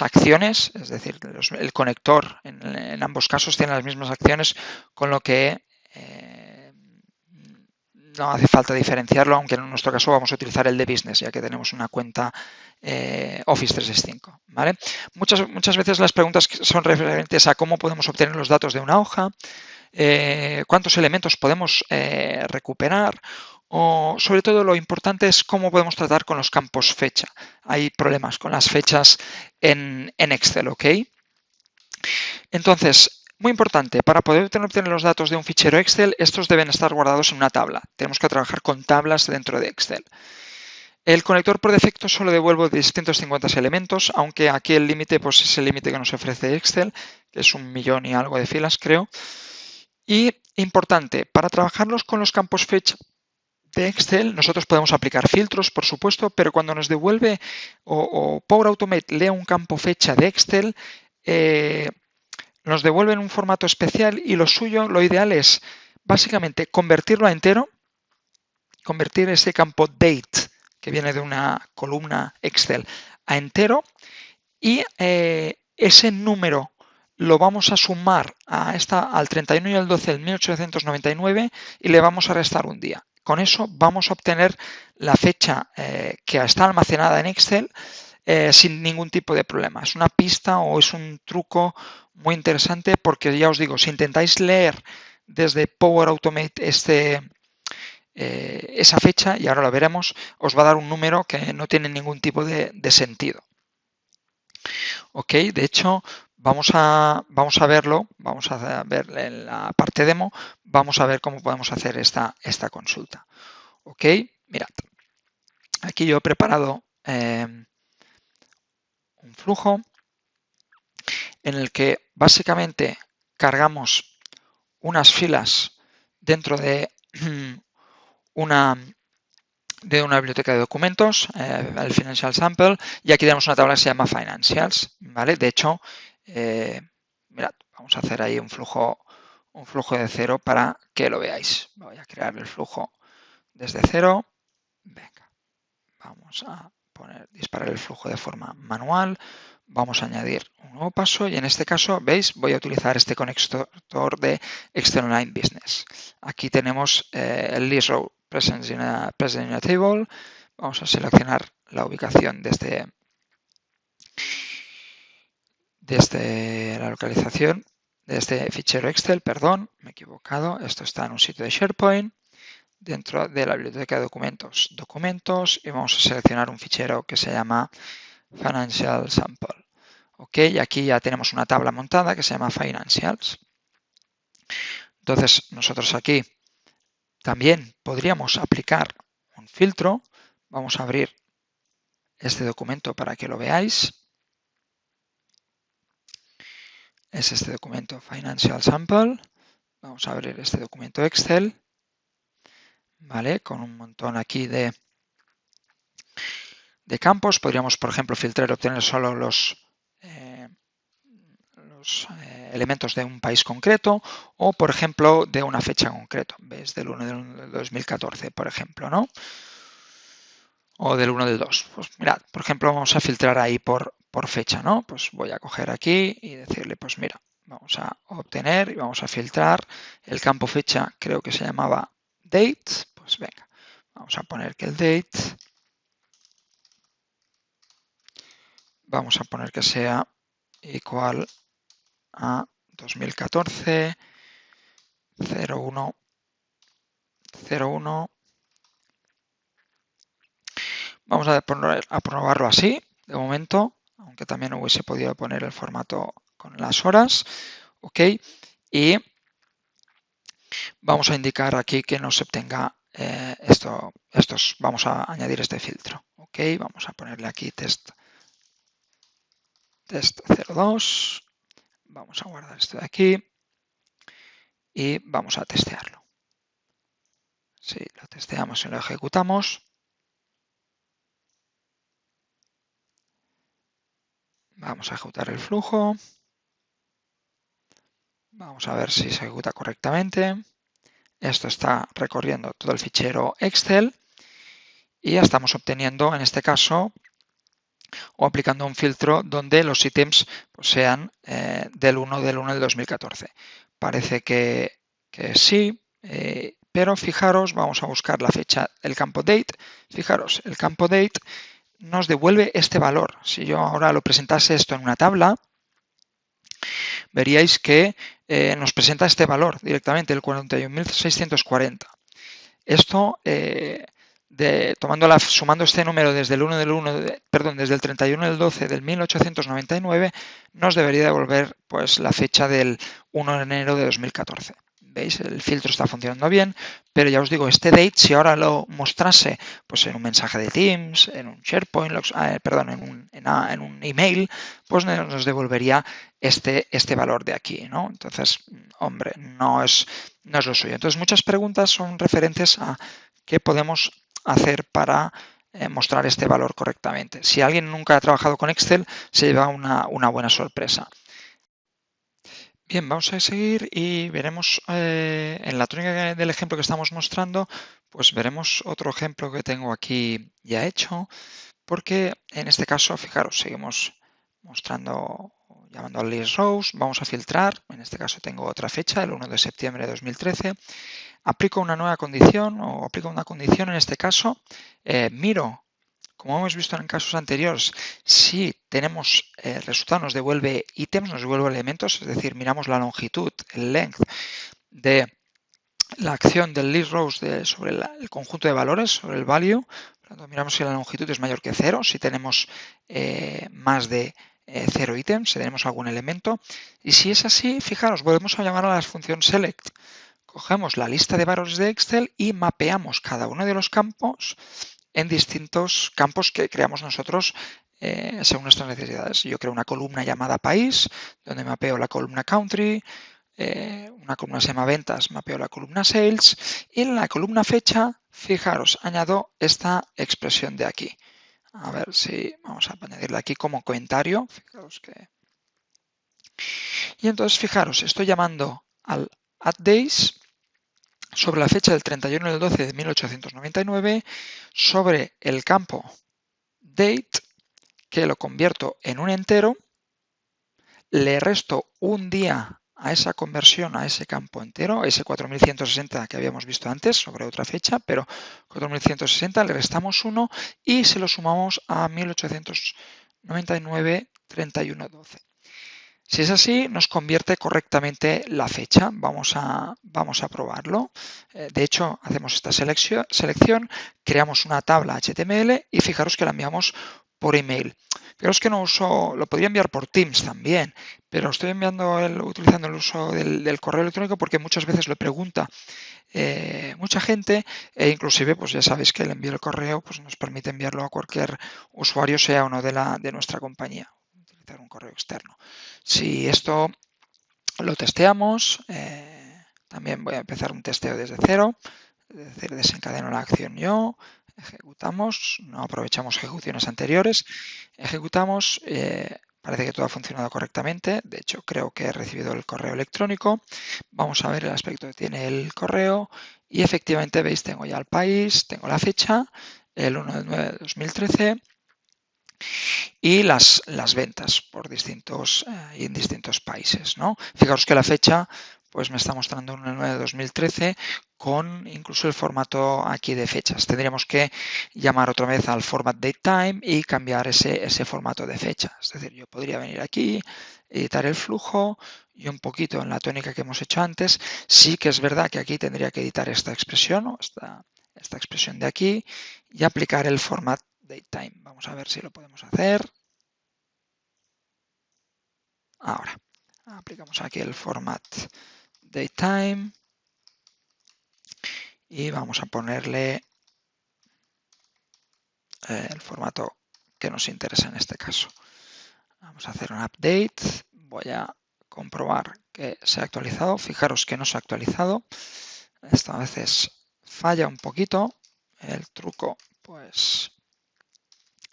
S1: acciones, es decir, el conector en ambos casos tiene las mismas acciones, con lo que no hace falta diferenciarlo, aunque en nuestro caso vamos a utilizar el de Business, ya que tenemos una cuenta Office 365. ¿Vale? Muchas veces las preguntas son referentes a cómo podemos obtener los datos de una hoja. cuántos elementos podemos recuperar, o sobre todo lo importante es cómo podemos tratar con los campos fecha. Hay problemas con las fechas en Excel, ¿ok? Entonces, muy importante, para poder obtener los datos de un fichero Excel, estos deben estar guardados en una tabla. Tenemos que trabajar con tablas dentro de Excel. El conector por defecto solo devuelve 250 elementos, aunque aquí el límite pues, es el límite que nos ofrece Excel, que es 1.000.000 y algo de filas, creo. Y importante, para trabajarlos con los campos fecha de Excel, nosotros podemos aplicar filtros, por supuesto, pero cuando nos devuelve o Power Automate lee un campo fecha de Excel, nos devuelve en un formato especial y lo suyo, lo ideal es básicamente convertirlo a entero, convertir ese campo date, que viene de una columna Excel, a entero y ese número lo vamos a sumar al 31 y al 12 del 1899 y le vamos a restar un día. Con eso vamos a obtener la fecha que está almacenada en Excel sin ningún tipo de problema. Es una pista o es un truco muy interesante porque ya os digo, si intentáis leer desde Power Automate esa fecha, y ahora lo veremos, os va a dar un número que no tiene ningún tipo de sentido. Ok, de hecho, vamos a verlo, vamos a ver en la parte demo, vamos a ver cómo podemos hacer esta consulta. Ok, mirad, aquí yo he preparado un flujo en el que básicamente cargamos unas filas dentro de una biblioteca de documentos, el Financial Sample, y aquí tenemos una tabla que se llama Financials, ¿vale? De hecho, mirad, vamos a hacer ahí un flujo de cero para que lo veáis. Voy a crear el flujo desde cero. Venga, vamos a disparar el flujo de forma manual. Vamos a añadir un nuevo paso y en este caso, veis, voy a utilizar este conector de Excel Online Business. Aquí tenemos el list row present in a table. Vamos a seleccionar la ubicación desde la localización de este fichero Excel, perdón, me he equivocado, esto está en un sitio de SharePoint, dentro de la biblioteca de documentos, y vamos a seleccionar un fichero que se llama Financial Sample. Ok, y aquí ya tenemos una tabla montada que se llama Financials. Entonces, nosotros aquí también podríamos aplicar un filtro. Vamos a abrir este documento para que lo veáis. Es este documento Financial Sample. Vamos a abrir este documento Excel, ¿vale? Con un montón aquí de campos. Podríamos, por ejemplo, filtrar y obtener solo los elementos de un país concreto o, por ejemplo, de una fecha concreta. ¿Ves? Del 1 del 2014, por ejemplo, ¿no? O del 1 del 2. Pues mirad, por ejemplo, vamos a filtrar ahí por fecha, ¿no? Pues voy a coger aquí y decirle, pues mira, vamos a obtener y vamos a filtrar el campo fecha, creo que se llamaba date. Pues venga, vamos a poner que el date, vamos a poner que sea igual a 2014 01 01. Vamos a probarlo así, de momento, aunque también hubiese podido poner el formato con las horas. Ok, y vamos a indicar aquí que nos obtenga vamos a añadir este filtro. Ok, vamos a ponerle aquí test 02. Vamos a guardar esto de aquí y vamos a testearlo. Si lo testeamos y lo ejecutamos, vamos a ejecutar el flujo. Vamos a ver si se ejecuta correctamente. Esto está recorriendo todo el fichero Excel y ya estamos obteniendo, en este caso, o aplicando un filtro donde los ítems pues, sean del 1 del 2014. Parece que sí, pero fijaros, vamos a buscar la fecha, el campo date. Fijaros, el campo date nos devuelve este valor. Si yo ahora lo presentase esto en una tabla, veríais que nos presenta este valor directamente, el 41.640. Esto, sumando este número desde desde el 31 del 12 del 1899, nos debería devolver pues, la fecha del 1 de enero de 2014. ¿Veis? El filtro está funcionando bien, pero ya os digo, este date, si ahora lo mostrase pues, en un mensaje de Teams, en un SharePoint, en un email, pues nos devolvería este valor de aquí, ¿no? Entonces, hombre, no es lo suyo. Entonces, muchas preguntas son referentes a qué podemos hacer para mostrar este valor correctamente. Si alguien nunca ha trabajado con Excel, se lleva una buena sorpresa. Bien, vamos a seguir y veremos en la tónica del ejemplo que estamos mostrando, pues veremos otro ejemplo que tengo aquí ya hecho, porque en este caso, fijaros, seguimos llamando al list rows, vamos a filtrar, en este caso tengo otra fecha, el 1 de septiembre de 2013, aplico una nueva condición o aplico una condición en este caso, miro, como hemos visto en casos anteriores, si tenemos el resultado nos devuelve ítems, nos devuelve elementos, es decir, miramos la longitud, el length de la acción del list rows sobre el conjunto de valores, sobre el value. Por lo tanto, miramos si la longitud es mayor que 0, si tenemos más de 0 ítems, si tenemos algún elemento. Y si es así, fijaros, volvemos a llamar a la función select. Cogemos la lista de valores de Excel y mapeamos cada uno de los campos en distintos campos que creamos nosotros según nuestras necesidades. Yo creo una columna llamada país, donde mapeo la columna country, una columna se llama ventas, mapeo la columna sales, y en la columna fecha, fijaros, añado esta expresión de aquí. A ver si vamos a añadirla aquí como comentario. Fijaros que... Y entonces, fijaros, estoy llamando al addDays sobre la fecha del 31 del 12 de 1899, sobre el campo date, que lo convierto en un entero, le resto un día a esa conversión, a ese campo entero, ese 4160 que habíamos visto antes sobre otra fecha, pero 4160 le restamos 1 y se lo sumamos a 1899, 31, 12. Si es así, nos convierte correctamente la fecha. Vamos a probarlo. De hecho, hacemos esta selección, creamos una tabla HTML y fijaros que la enviamos por email. Fijaros que no uso, lo podría enviar por Teams también, pero estoy utilizando el uso del correo electrónico porque muchas veces lo pregunta mucha gente e inclusive, pues ya sabéis que el envío del correo pues nos permite enviarlo a cualquier usuario, sea o no de nuestra compañía. Utilizar un correo externo. Si esto lo testeamos, también voy a empezar un testeo desde cero, es decir, desencadeno la acción yo, ejecutamos, no aprovechamos ejecuciones anteriores, ejecutamos, parece que todo ha funcionado correctamente, de hecho creo que he recibido el correo electrónico, vamos a ver el aspecto que tiene el correo y efectivamente veis, tengo ya el país, tengo la fecha, el 1 de 9 de 2013, y las ventas por en distintos países, ¿no? Fijaros que la fecha pues me está mostrando un 9 de 2013 con incluso el formato aquí de fechas. Tendríamos que llamar otra vez al format datetime y cambiar ese formato de fecha. Es decir, yo podría venir aquí, editar el flujo y un poquito en la tónica que hemos hecho antes. Sí que es verdad que aquí tendría que editar esta expresión, ¿no? esta expresión de aquí y aplicar el format datetime. Vamos a ver si lo podemos hacer. Ahora, aplicamos aquí el format datetime y vamos a ponerle el formato que nos interesa en este caso. Vamos a hacer un update. Voy a comprobar que se ha actualizado. Fijaros que no se ha actualizado. Esto a veces falla un poquito. El truco, pues,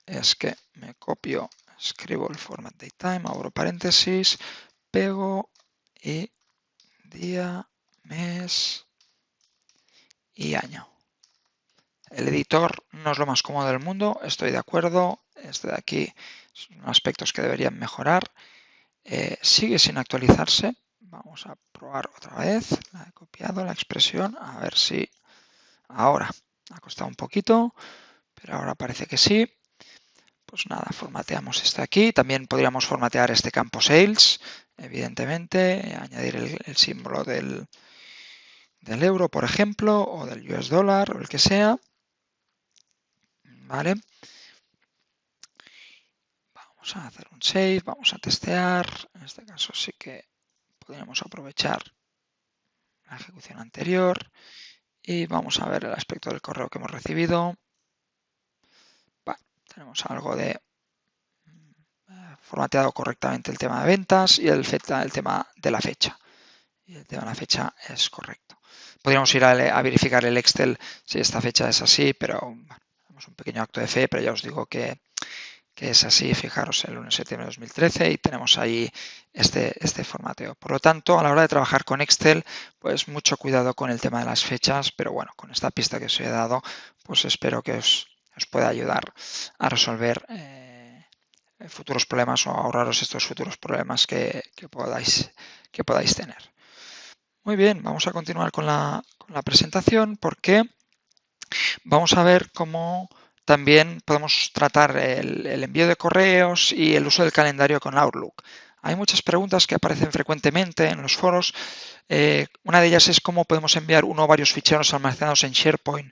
S1: es que me copio, escribo el format datetime, abro paréntesis, pego y día, mes y año. El editor no es lo más cómodo del mundo, estoy de acuerdo. Este de aquí son aspectos que deberían mejorar. Sigue sin actualizarse. Vamos a probar otra vez. La he copiado la expresión. A ver si ahora ha costado un poquito, pero ahora parece que sí. Pues nada, formateamos este aquí. También podríamos formatear este campo sales. evidentemente, añadir el símbolo del euro, por ejemplo, o del US dólar, o el que sea. ¿Vale? Vamos a hacer un save, vamos a testear. En este caso sí que podríamos aprovechar la ejecución anterior y vamos a ver el aspecto del correo que hemos recibido. Bueno, tenemos algo de formateado correctamente el tema de ventas y el tema de la fecha. Y el tema de la fecha es correcto. Podríamos ir a verificar el Excel si esta fecha es así, pero bueno, tenemos un pequeño acto de fe, pero ya os digo que es así. Fijaros, el 1 de septiembre de 2013 y tenemos ahí este formateo. Por lo tanto, a la hora de trabajar con Excel, pues mucho cuidado con el tema de las fechas, pero bueno, con esta pista que os he dado, pues espero que os pueda ayudar a resolver futuros problemas o ahorraros estos futuros problemas que podáis tener. Muy bien, vamos a continuar con la presentación porque vamos a ver cómo también podemos tratar el envío de correos y el uso del calendario con Outlook. Hay muchas preguntas que aparecen frecuentemente en los foros. Una de ellas es cómo podemos enviar uno o varios ficheros almacenados en SharePoint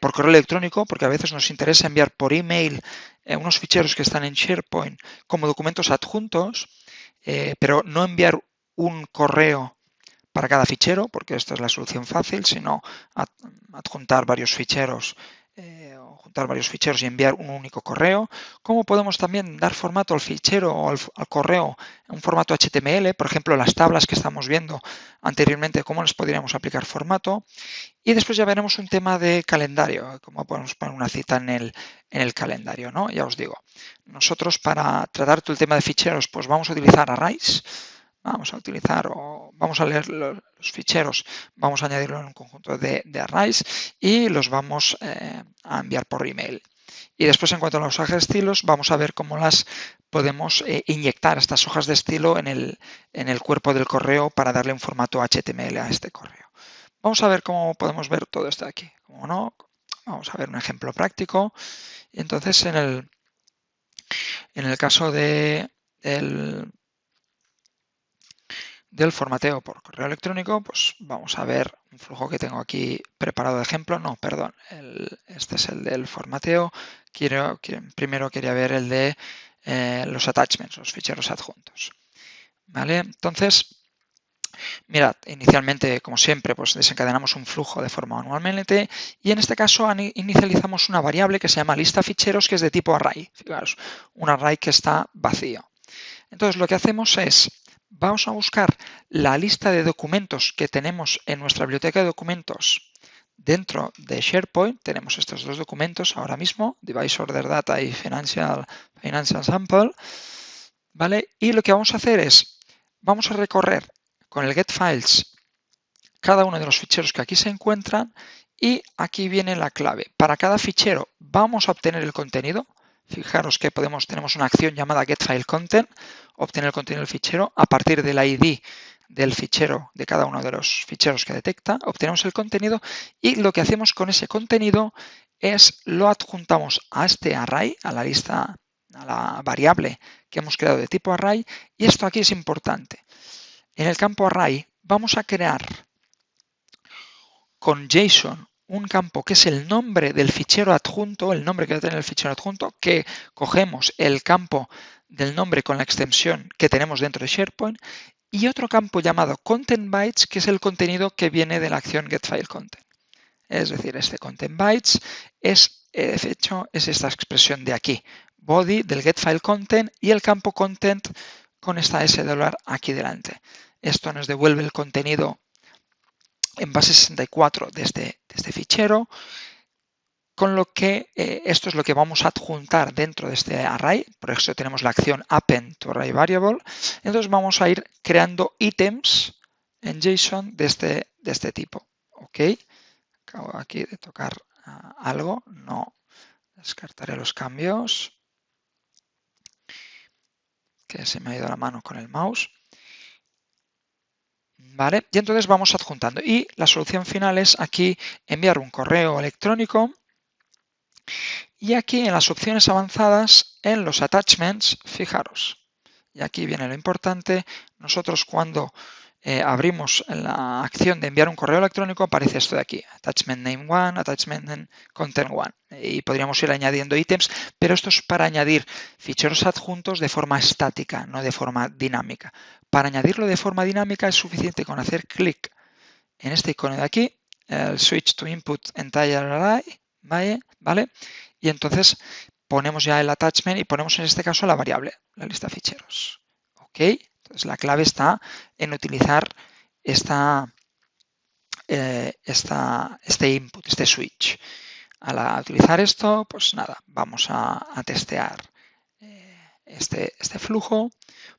S1: por correo electrónico, porque a veces nos interesa enviar por email unos ficheros que están en SharePoint como documentos adjuntos, pero no enviar un correo para cada fichero, porque esta es la solución fácil, sino adjuntar varios ficheros o juntar varios ficheros y enviar un único correo. ¿Cómo podemos también dar formato al fichero o al correo en un formato HTML? Por ejemplo, las tablas que estamos viendo anteriormente, cómo les podríamos aplicar formato. Y después ya veremos un tema de calendario, cómo podemos poner una cita en el calendario, ¿no? Ya os digo, nosotros para tratar todo el tema de ficheros, pues vamos a utilizar Arrays. Vamos a utilizar o vamos a leer los ficheros, vamos a añadirlo en un conjunto de arrays y los vamos a enviar por email. Y después, en cuanto a las hojas de estilos, vamos a ver cómo las podemos inyectar estas hojas de estilo en el cuerpo del correo para darle un formato HTML a este correo. Vamos a ver cómo podemos ver todo esto de aquí. Como no, vamos a ver un ejemplo práctico. Y entonces, en el caso del formateo por correo electrónico, pues vamos a ver un flujo que tengo aquí preparado de ejemplo. No, perdón, este es el del formateo. Primero quería ver el de los attachments, los ficheros adjuntos. ¿Vale? Entonces, mirad, inicialmente, como siempre, pues desencadenamos un flujo de forma manualmente y en este caso inicializamos una variable que se llama lista ficheros, que es de tipo array. Fijaros, un array que está vacío. Entonces, lo que hacemos es vamos a buscar la lista de documentos que tenemos en nuestra biblioteca de documentos dentro de SharePoint. Tenemos estos dos documentos ahora mismo, Device Order Data y Financial Sample, ¿vale? Y lo que vamos a hacer es, vamos a recorrer con el GetFiles cada uno de los ficheros que aquí se encuentran y aquí viene la clave. Para cada fichero vamos a obtener el contenido. Fijaros que tenemos una acción llamada getFileContent, obtener el contenido del fichero. A partir del ID del fichero, de cada uno de los ficheros que detecta, obtenemos el contenido y lo que hacemos con ese contenido es lo adjuntamos a este array, a la lista, a la variable que hemos creado de tipo array. Y esto aquí es importante. En el campo array vamos a crear con JSON un campo que es el nombre del fichero adjunto, el nombre que va a tener el fichero adjunto, que cogemos el campo del nombre con la extensión que tenemos dentro de SharePoint, y otro campo llamado Content Bytes, que es el contenido que viene de la acción getFileContent. Es decir, este Content Bytes es, de hecho, es esta expresión de aquí, body del getFileContent y el campo content con esta S aquí delante. Esto nos devuelve el contenido en base 64 de este fichero, con lo que esto es lo que vamos a adjuntar dentro de este array. Por eso tenemos la acción append to array variable. Entonces vamos a ir creando ítems en JSON de este tipo. ¿Ok? Acabo aquí de tocar algo. No descartaré los cambios, que se me ha ido la mano con el mouse. ¿Vale? Y entonces vamos adjuntando. Y la solución final es aquí enviar un correo electrónico. Y aquí en las opciones avanzadas, en los attachments, fijaros, y aquí viene lo importante, nosotros cuando abrimos la acción de enviar un correo electrónico, aparece esto de aquí, attachment name 1, attachment name content 1, y podríamos ir añadiendo ítems, pero esto es para añadir ficheros adjuntos de forma estática, no de forma dinámica. Para añadirlo de forma dinámica es suficiente con hacer clic en este icono de aquí, el switch to input entire array, ¿vale? Y entonces ponemos ya el attachment y ponemos en este caso la variable, la lista de ficheros. ¿Ok? Entonces la clave está en utilizar este input, este switch. Al utilizar esto, pues nada, vamos a testear este flujo.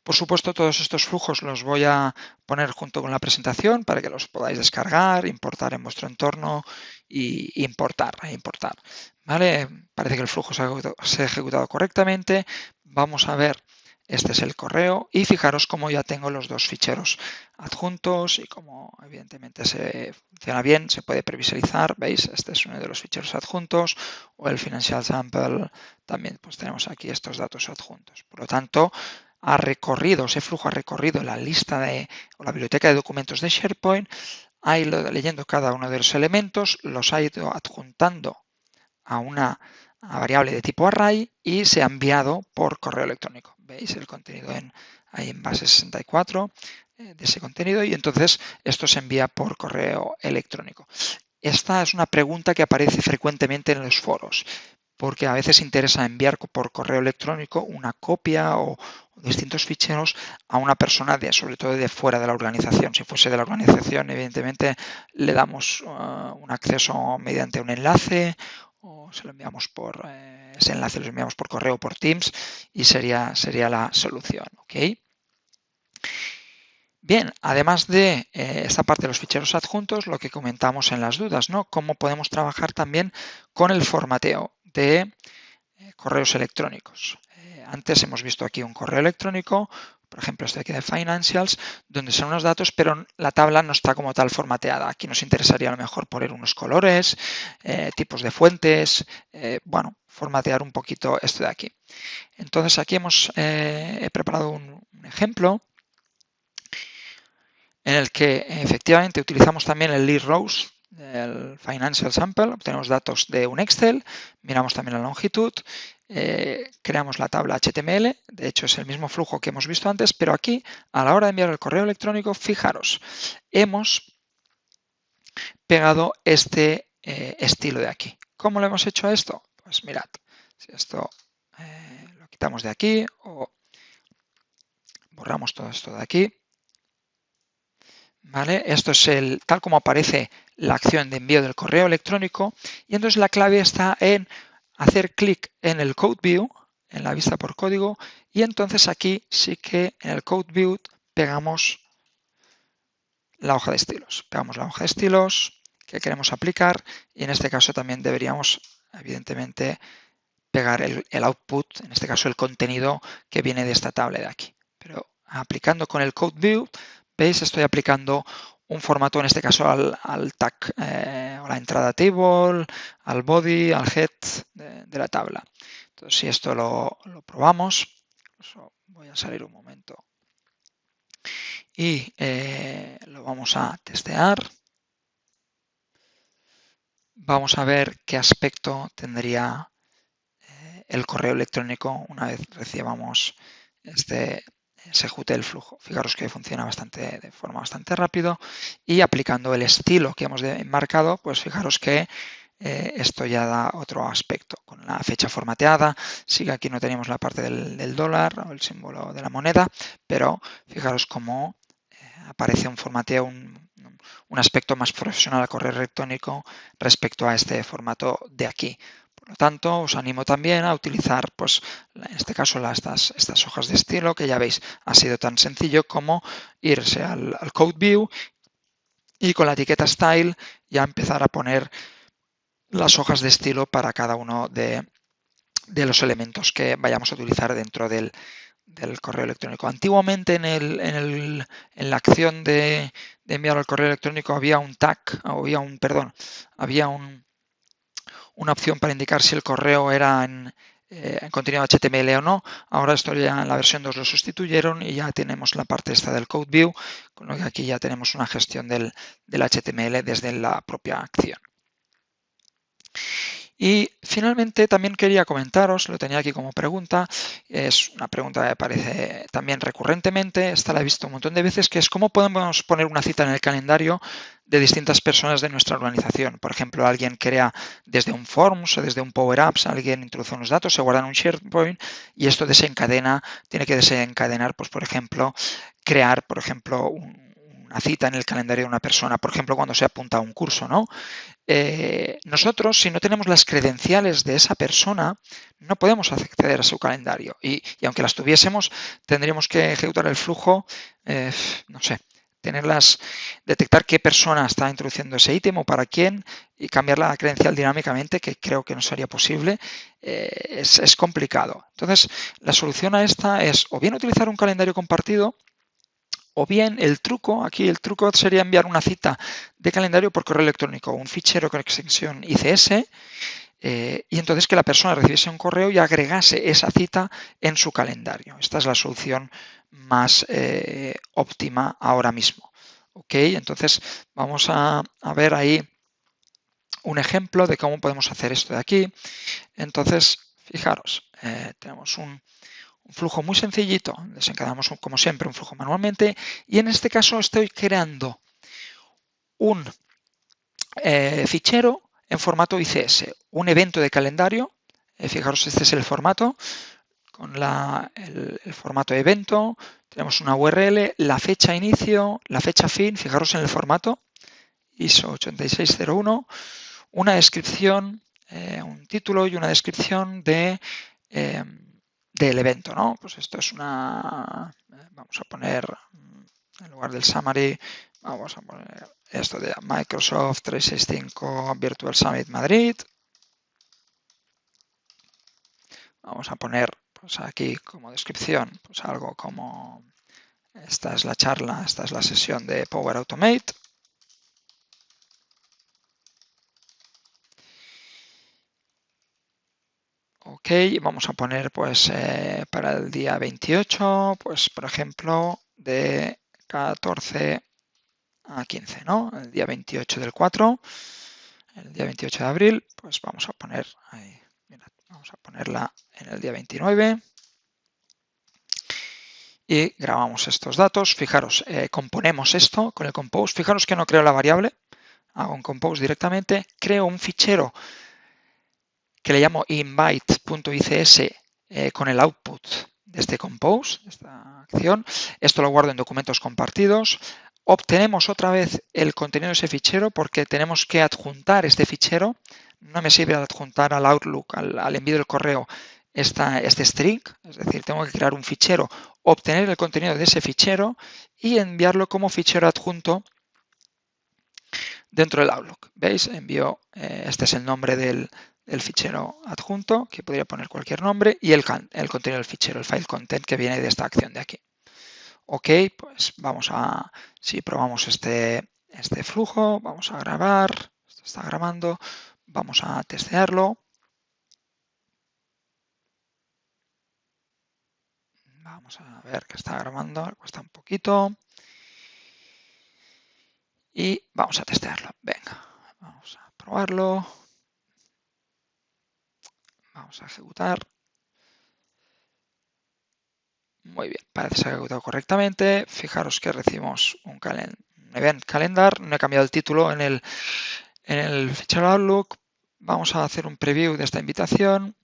S1: Por supuesto, todos estos flujos los voy a poner junto con la presentación para que los podáis descargar, importar en vuestro entorno y importar. ¿Vale? Parece que el flujo se ha ejecutado correctamente. Vamos a ver, este es el correo y fijaros cómo ya tengo los dos ficheros adjuntos y como evidentemente se funciona bien, se puede previsualizar. ¿Veis? Este es uno de los ficheros adjuntos o el Financial Sample. También pues tenemos aquí estos datos adjuntos. Por lo tanto, ese flujo ha recorrido la lista o la biblioteca de documentos de SharePoint, ha ido leyendo cada uno de los elementos, los ha ido adjuntando a una variable de tipo array y se ha enviado por correo electrónico. ¿Veis el contenido ahí en base 64 de ese contenido? Y entonces esto se envía por correo electrónico. Esta es una pregunta que aparece frecuentemente en los foros, porque a veces interesa enviar por correo electrónico una copia o distintos ficheros a una persona, sobre todo de fuera de la organización. Si fuese de la organización, evidentemente le damos un acceso mediante un enlace o se lo enviamos ese enlace lo enviamos por correo o por Teams y sería la solución. ¿Okay? Bien, además de esta parte de los ficheros adjuntos, lo que comentamos en las dudas, ¿no? Cómo podemos trabajar también con el formateo de correos electrónicos. Antes hemos visto aquí un correo electrónico, por ejemplo este aquí de Financials, donde son unos datos, pero la tabla no está como tal formateada. Aquí nos interesaría a lo mejor poner unos colores, tipos de fuentes, bueno, formatear un poquito esto de aquí. Entonces aquí he preparado un ejemplo en el que efectivamente utilizamos también el lead rows, el financial sample, obtenemos datos de un Excel, miramos también la longitud, creamos la tabla HTML, de hecho es el mismo flujo que hemos visto antes, pero aquí a la hora de enviar el correo electrónico, fijaros, hemos pegado este estilo de aquí. ¿Cómo lo hemos hecho esto? Pues mirad, si esto lo quitamos de aquí o borramos todo esto de aquí, ¿vale? Esto es tal como aparece la acción de envío del correo electrónico y entonces la clave está en hacer clic en el Code View, en la vista por código, y entonces aquí sí que en el Code View pegamos la hoja de estilos. Pegamos la hoja de estilos que queremos aplicar y en este caso también deberíamos, evidentemente, pegar el output, en este caso el contenido que viene de esta tabla de aquí. Pero aplicando con el Code View, ¿veis? Estoy aplicando un formato, en este caso al tag, o la entrada table, al body, al head de la tabla. Entonces, si esto lo probamos, voy a salir un momento y lo vamos a testear. Vamos a ver qué aspecto tendría el correo electrónico una vez recibamos se ejecute el flujo. Fijaros que funciona de forma bastante rápido y aplicando el estilo que hemos marcado, pues fijaros que esto ya da otro aspecto. Con la fecha formateada, sí que aquí no tenemos la parte del dólar o el símbolo de la moneda, pero fijaros cómo aparece un formateo, un aspecto más profesional al correo electrónico respecto a este formato de aquí. Por lo tanto, os animo también a utilizar, pues, en este caso, estas hojas de estilo, que ya veis, ha sido tan sencillo como irse al Code View y con la etiqueta Style ya empezar a poner las hojas de estilo para cada uno de los elementos que vayamos a utilizar dentro del correo electrónico. Antiguamente en la acción de enviar al correo electrónico había un tag, había una opción para indicar si el correo era en en contenido HTML o no. Ahora esto ya en la versión 2 lo sustituyeron y ya tenemos la parte esta del Code View, con lo que aquí ya tenemos una gestión del HTML desde la propia acción. Y finalmente también quería comentaros, lo tenía aquí como pregunta, es una pregunta que me aparece también recurrentemente, esta la he visto un montón de veces, que es cómo podemos poner una cita en el calendario de distintas personas de nuestra organización. Por ejemplo, alguien crea desde un Forms o desde un Power Apps, alguien introduce unos datos, se guardan en un SharePoint y esto desencadena, tiene que desencadenar, pues por ejemplo, crear, por ejemplo, una cita en el calendario de una persona, por ejemplo, cuando se apunta a un curso, ¿no? Nosotros, si no tenemos las credenciales de esa persona, no podemos acceder a su calendario. Y aunque las tuviésemos, tendríamos que ejecutar el flujo, no sé, detectar qué persona está introduciendo ese ítem o para quién y cambiar la credencial dinámicamente, que creo que no sería posible, es complicado. Entonces, la solución a esta es o bien utilizar un calendario compartido, o bien el truco sería enviar una cita de calendario por correo electrónico, un fichero con extensión ICS, y entonces que la persona recibiese un correo y agregase esa cita en su calendario. Esta es la solución más óptima ahora mismo. ¿Ok? Entonces vamos a ver ahí un ejemplo de cómo podemos hacer esto de aquí. Entonces, fijaros, tenemos un flujo muy sencillito, desencadenamos como siempre un flujo manualmente y en este caso estoy creando un fichero en formato ICS, un evento de calendario, fijaros este es el formato, con el formato evento, tenemos una URL, la fecha inicio, la fecha fin, fijaros en el formato, ISO 8601, una descripción, un título y una descripción del evento, ¿no? Pues esto es vamos a poner, en lugar del summary, vamos a poner esto de Microsoft 365 Virtual Summit Madrid. Vamos a poner pues aquí como descripción pues algo como esta es la charla, esta es la sesión de Power Automate. Ok, vamos a poner pues para el día 28, pues por ejemplo de 14 a 15, ¿no? El día 28 del 4, el día 28 de abril, pues vamos a poner ahí, mirad, vamos a ponerla en el día 29 y grabamos estos datos. Fijaros, componemos esto con el compose. Fijaros que no creo la variable, hago un compose directamente, creo un fichero que le llamo invite.ics con el output de este compose, de esta acción. Esto lo guardo en documentos compartidos. Obtenemos otra vez el contenido de ese fichero porque tenemos que adjuntar este fichero. No me sirve adjuntar al Outlook, al envío del correo, este string. Es decir, tengo que crear un fichero, obtener el contenido de ese fichero y enviarlo como fichero adjunto dentro del Outlook. ¿Veis? Envío, este es el nombre del fichero adjunto, que podría poner cualquier nombre, y el contenido del fichero, el file content que viene de esta acción de aquí. Ok, pues vamos a, si probamos este flujo, vamos a grabar, esto está grabando, vamos a testearlo. Vamos a ver que está grabando, cuesta un poquito. Y vamos a testearlo. Venga, vamos a probarlo. Vamos a ejecutar. Muy bien, parece que se ha ejecutado correctamente. Fijaros que recibimos un event calendar. No he cambiado el título en el fichero Outlook. Vamos a hacer un preview de esta invitación.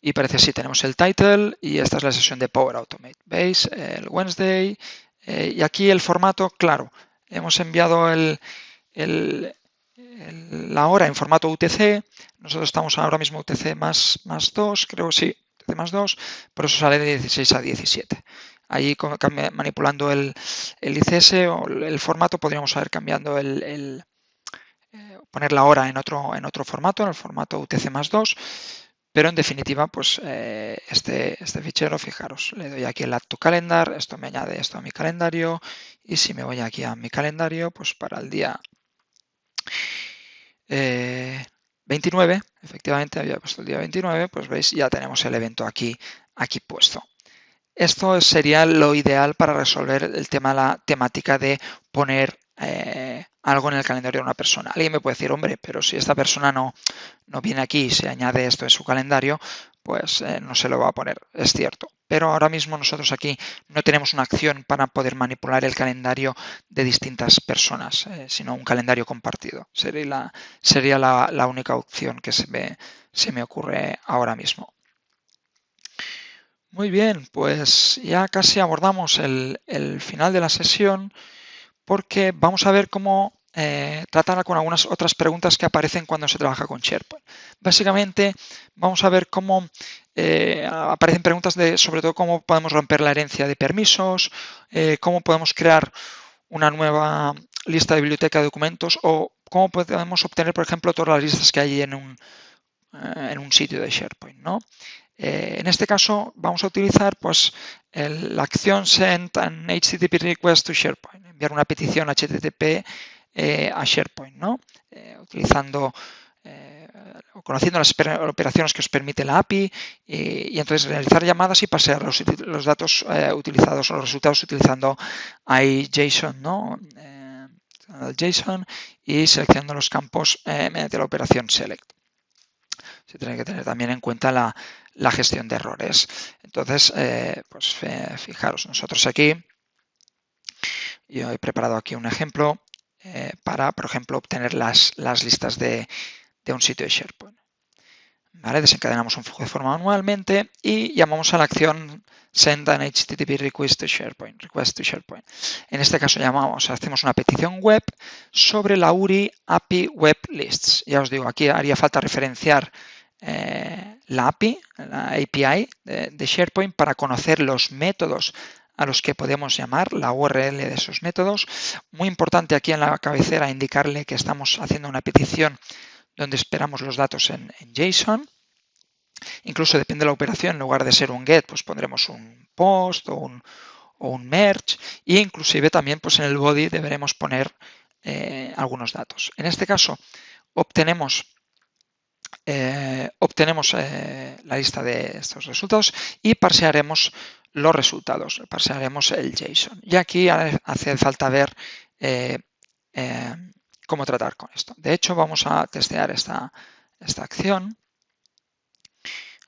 S1: Y parece que sí, tenemos el title y esta es la sesión de Power Automate. ¿Veis? El Wednesday. Y aquí el formato, claro, hemos enviado la hora en formato UTC. Nosotros estamos ahora mismo UTC más 2, creo que sí, UTC más 2, por eso sale de 16 a 17. Ahí manipulando el ICS o el formato podríamos haber cambiando poner la hora en otro formato, en el formato UTC más 2, pero en definitiva, pues este fichero, fijaros, le doy aquí el Add to Calendar, esto me añade esto a mi calendario y si me voy aquí a mi calendario, pues para el día 29, efectivamente había puesto el día 29, pues veis, ya tenemos el evento aquí puesto. Esto sería lo ideal para resolver el tema, la temática de poner algo en el calendario de una persona. Alguien me puede decir, hombre, pero si esta persona no viene aquí y se añade esto en su calendario, pues no se lo va a poner. Es cierto. Pero ahora mismo nosotros aquí no tenemos una acción para poder manipular el calendario de distintas personas, sino un calendario compartido. Sería la única opción que se me ocurre ahora mismo. Muy bien, pues ya casi abordamos el final de la sesión porque vamos a ver cómo tratar con algunas otras preguntas que aparecen cuando se trabaja con SharePoint. Básicamente vamos a ver cómo aparecen preguntas sobre todo cómo podemos romper la herencia de permisos, cómo podemos crear una nueva lista de biblioteca de documentos o cómo podemos obtener, por ejemplo, todas las listas que hay en un sitio de SharePoint, ¿no? En este caso vamos a utilizar pues, la acción send an HTTP request to SharePoint, enviar una petición HTTP a SharePoint, ¿no? Utilizando o conociendo las operaciones que os permite la API y entonces realizar llamadas y pasear los datos utilizados o los resultados utilizando JSON, ¿no? JSON y seleccionando los campos mediante la operación select. Se tiene que tener también en cuenta la gestión de errores. Entonces, pues fijaros, nosotros aquí, yo he preparado aquí un ejemplo para, por ejemplo, obtener las listas de un sitio de SharePoint. ¿Vale? Desencadenamos un flujo de forma manualmente y llamamos a la acción send an HTTP request to SharePoint. En este caso hacemos una petición web sobre la URI API Web Lists. Ya os digo, aquí haría falta referenciar la API de SharePoint para conocer los métodos a los que podemos llamar, la URL de esos métodos. Muy importante aquí en la cabecera indicarle que estamos haciendo una petición donde esperamos los datos en JSON. Incluso depende de la operación, en lugar de ser un get, pues pondremos un post o un merge e inclusive también pues en el body deberemos poner algunos datos. En este caso obtenemos la lista de estos resultados y parsearemos los resultados, parsearemos el JSON. Y aquí hace falta ver cómo tratar con esto. De hecho, vamos a testear esta acción,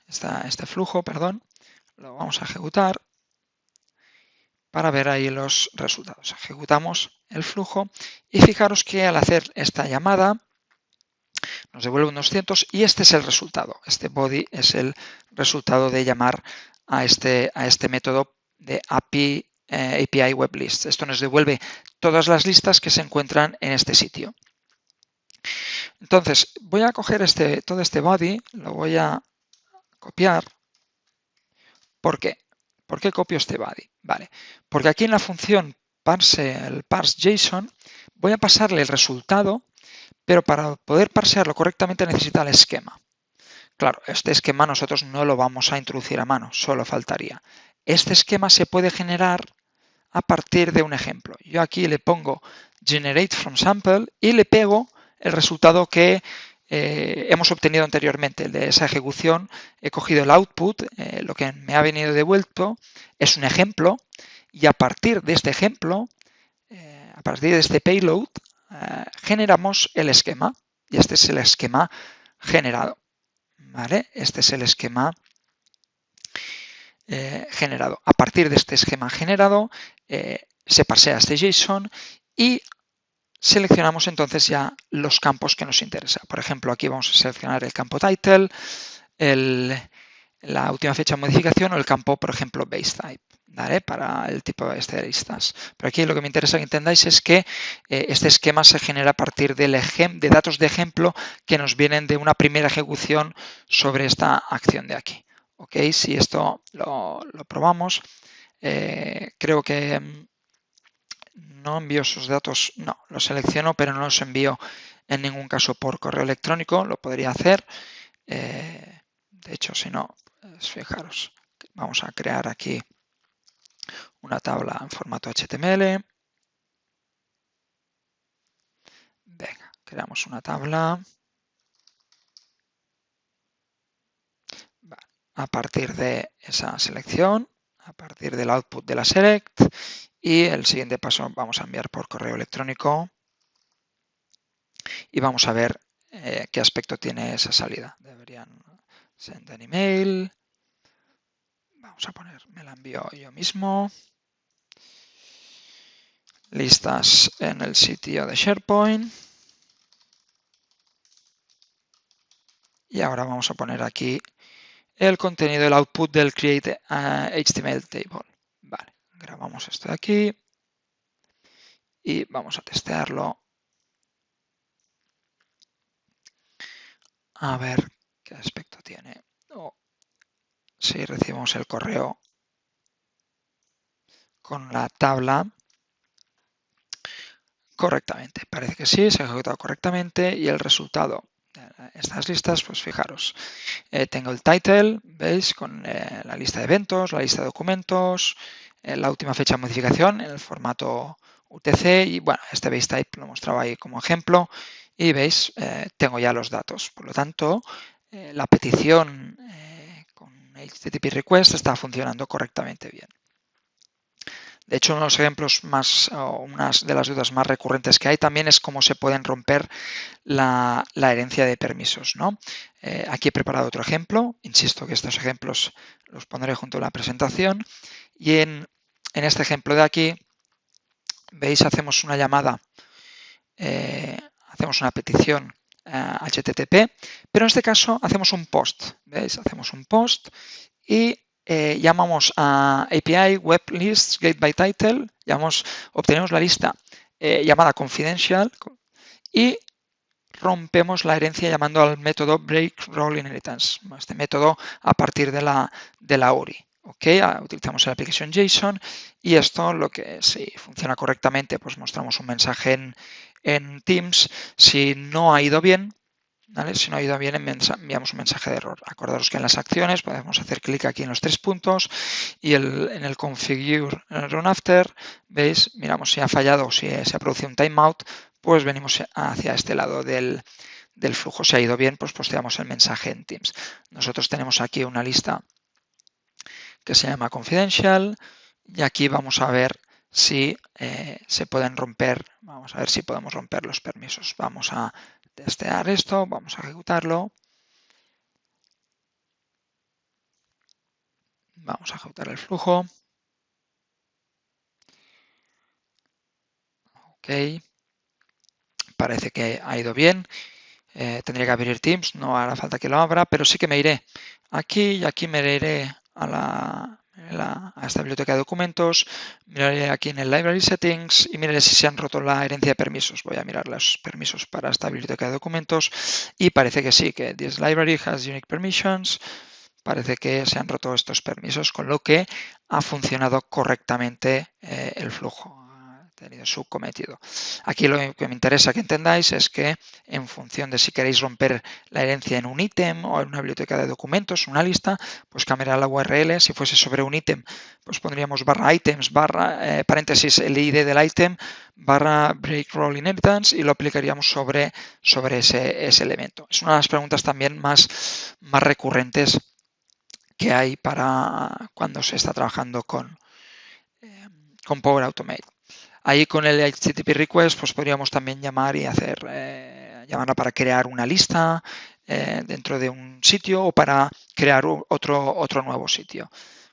S1: este flujo, perdón, lo vamos a ejecutar para ver ahí los resultados. Ejecutamos el flujo y fijaros que al hacer esta llamada nos devuelve unos 200 y este es el resultado. Este body es el resultado de llamar a este método de API Web List. Esto nos devuelve todas las listas que se encuentran en este sitio. Entonces, voy a coger todo este body, lo voy a copiar. ¿Por qué? ¿Por qué copio este body? Vale, porque aquí en la función parse JSON voy a pasarle el resultado, pero para poder parsearlo correctamente necesita el esquema. Claro, este esquema nosotros no lo vamos a introducir a mano, solo faltaría. Este esquema se puede generar a partir de un ejemplo. Yo aquí le pongo generate from sample y le pego el resultado que hemos obtenido anteriormente. De esa ejecución he cogido el output, lo que me ha venido devuelto es un ejemplo y a partir de este ejemplo, a partir de este payload, generamos el esquema y este es el esquema generado. ¿Vale? Este es el esquema generado. A partir de este esquema generado se parsea este JSON y seleccionamos entonces ya los campos que nos interesa. Por ejemplo, aquí vamos a seleccionar el campo title, la última fecha de modificación o el campo, por ejemplo, base type, ¿vale? Para el tipo de listas. Pero aquí lo que me interesa que entendáis es que este esquema se genera a partir de datos de ejemplo que nos vienen de una primera ejecución sobre esta acción de aquí. ¿Ok? Si esto lo probamos, creo que no envío esos datos, no, los selecciono, pero no los envío en ningún caso por correo electrónico, lo podría hacer. De hecho, si no, pues fijaros, vamos a crear aquí una tabla en formato HTML. Venga, creamos una tabla. a partir de esa selección, a partir del output de la select, y el siguiente paso vamos a enviar por correo electrónico y vamos a ver qué aspecto tiene esa salida. Deberían send an email. Vamos a poner, me la envío yo mismo. Listas en el sitio de SharePoint. Y ahora vamos a poner aquí el contenido, el output del create HTML table. Vale, grabamos esto de aquí y vamos a testearlo. A ver qué aspecto tiene. Si recibimos el correo con la tabla correctamente. Parece que sí, se ha ejecutado correctamente y el resultado de estas listas, pues fijaros, tengo el title, veis, con la lista de eventos, la lista de documentos, la última fecha de modificación en el formato UTC y bueno, este base type lo mostraba ahí como ejemplo y veis, tengo ya los datos. Por lo tanto, la petición con HTTP request está funcionando correctamente bien. De hecho, uno de los ejemplos más, o unas de las dudas más recurrentes que hay también es cómo se pueden romper la herencia de permisos, ¿no? Aquí he preparado otro ejemplo. Insisto que estos ejemplos los pondré junto a la presentación. Y en este ejemplo de aquí, veis, hacemos una llamada, hacemos una petición HTTP, pero en este caso hacemos un post. ¿Veis? Hacemos un post y llamamos a API Web Lists Get by Title, obtenemos la lista llamada confidential y rompemos la herencia llamando al método Break Role Inheritance, este método a partir de la URI. ¿Okay? Utilizamos la aplicación JSON y esto, lo que si funciona correctamente, pues mostramos un mensaje en Teams. Si no ha ido bien, ¿vale? Si no ha ido bien, enviamos un mensaje de error. Acordaros que en las acciones podemos hacer clic aquí en los 3 puntos y en el Configure Run After, veis, miramos si ha fallado o si se ha producido un timeout, pues venimos hacia este lado del flujo. Si ha ido bien, pues posteamos el mensaje en Teams. Nosotros tenemos aquí una lista que se llama Confidential y aquí vamos a ver si se pueden romper, vamos a ver si podemos romper los permisos. Vamos a testear esto, vamos a ejecutarlo. Vamos a ejecutar el flujo. Ok. Parece que ha ido bien. Tendría que abrir Teams, no hará falta que lo abra, pero sí que me iré aquí y aquí me iré a esta biblioteca de documentos, miraré aquí en el Library Settings y miraré si se han roto la herencia de permisos. Voy a mirar los permisos para esta biblioteca de documentos y parece que sí, que this library has unique permissions. Parece que se han roto estos permisos, con lo que ha funcionado correctamente el flujo, ha tenido su cometido. Aquí lo que me interesa que entendáis es que en función de si queréis romper la herencia en un ítem o en una biblioteca de documentos, una lista, pues cambiará la URL. Si fuese sobre un ítem, pues pondríamos /items, paréntesis, el ID del ítem, /break role inheritance y lo aplicaríamos sobre ese elemento. Es una de las preguntas también más recurrentes que hay para cuando se está trabajando con Power Automate. Ahí con el HTTP request pues podríamos también llamar y hacer llamarla para crear una lista dentro de un sitio o para crear otro nuevo sitio.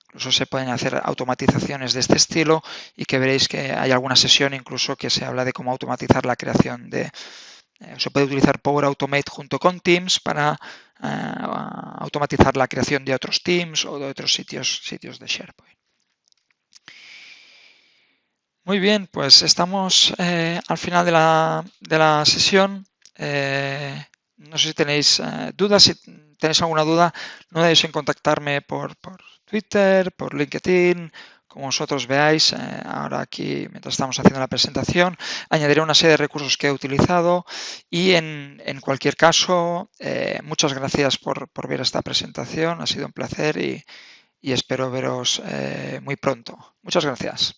S1: Incluso se pueden hacer automatizaciones de este estilo y que veréis que hay alguna sesión incluso que se habla de cómo automatizar la creación de... se puede utilizar Power Automate junto con Teams para automatizar la creación de otros Teams o de otros sitios de SharePoint. Muy bien, pues estamos al final de la sesión. No sé si tenéis dudas. Si tenéis alguna duda, no dudéis en contactarme por Twitter, por LinkedIn, como vosotros veáis. Ahora aquí, mientras estamos haciendo la presentación, añadiré una serie de recursos que he utilizado y en cualquier caso, muchas gracias por ver esta presentación. Ha sido un placer y espero veros muy pronto. Muchas gracias.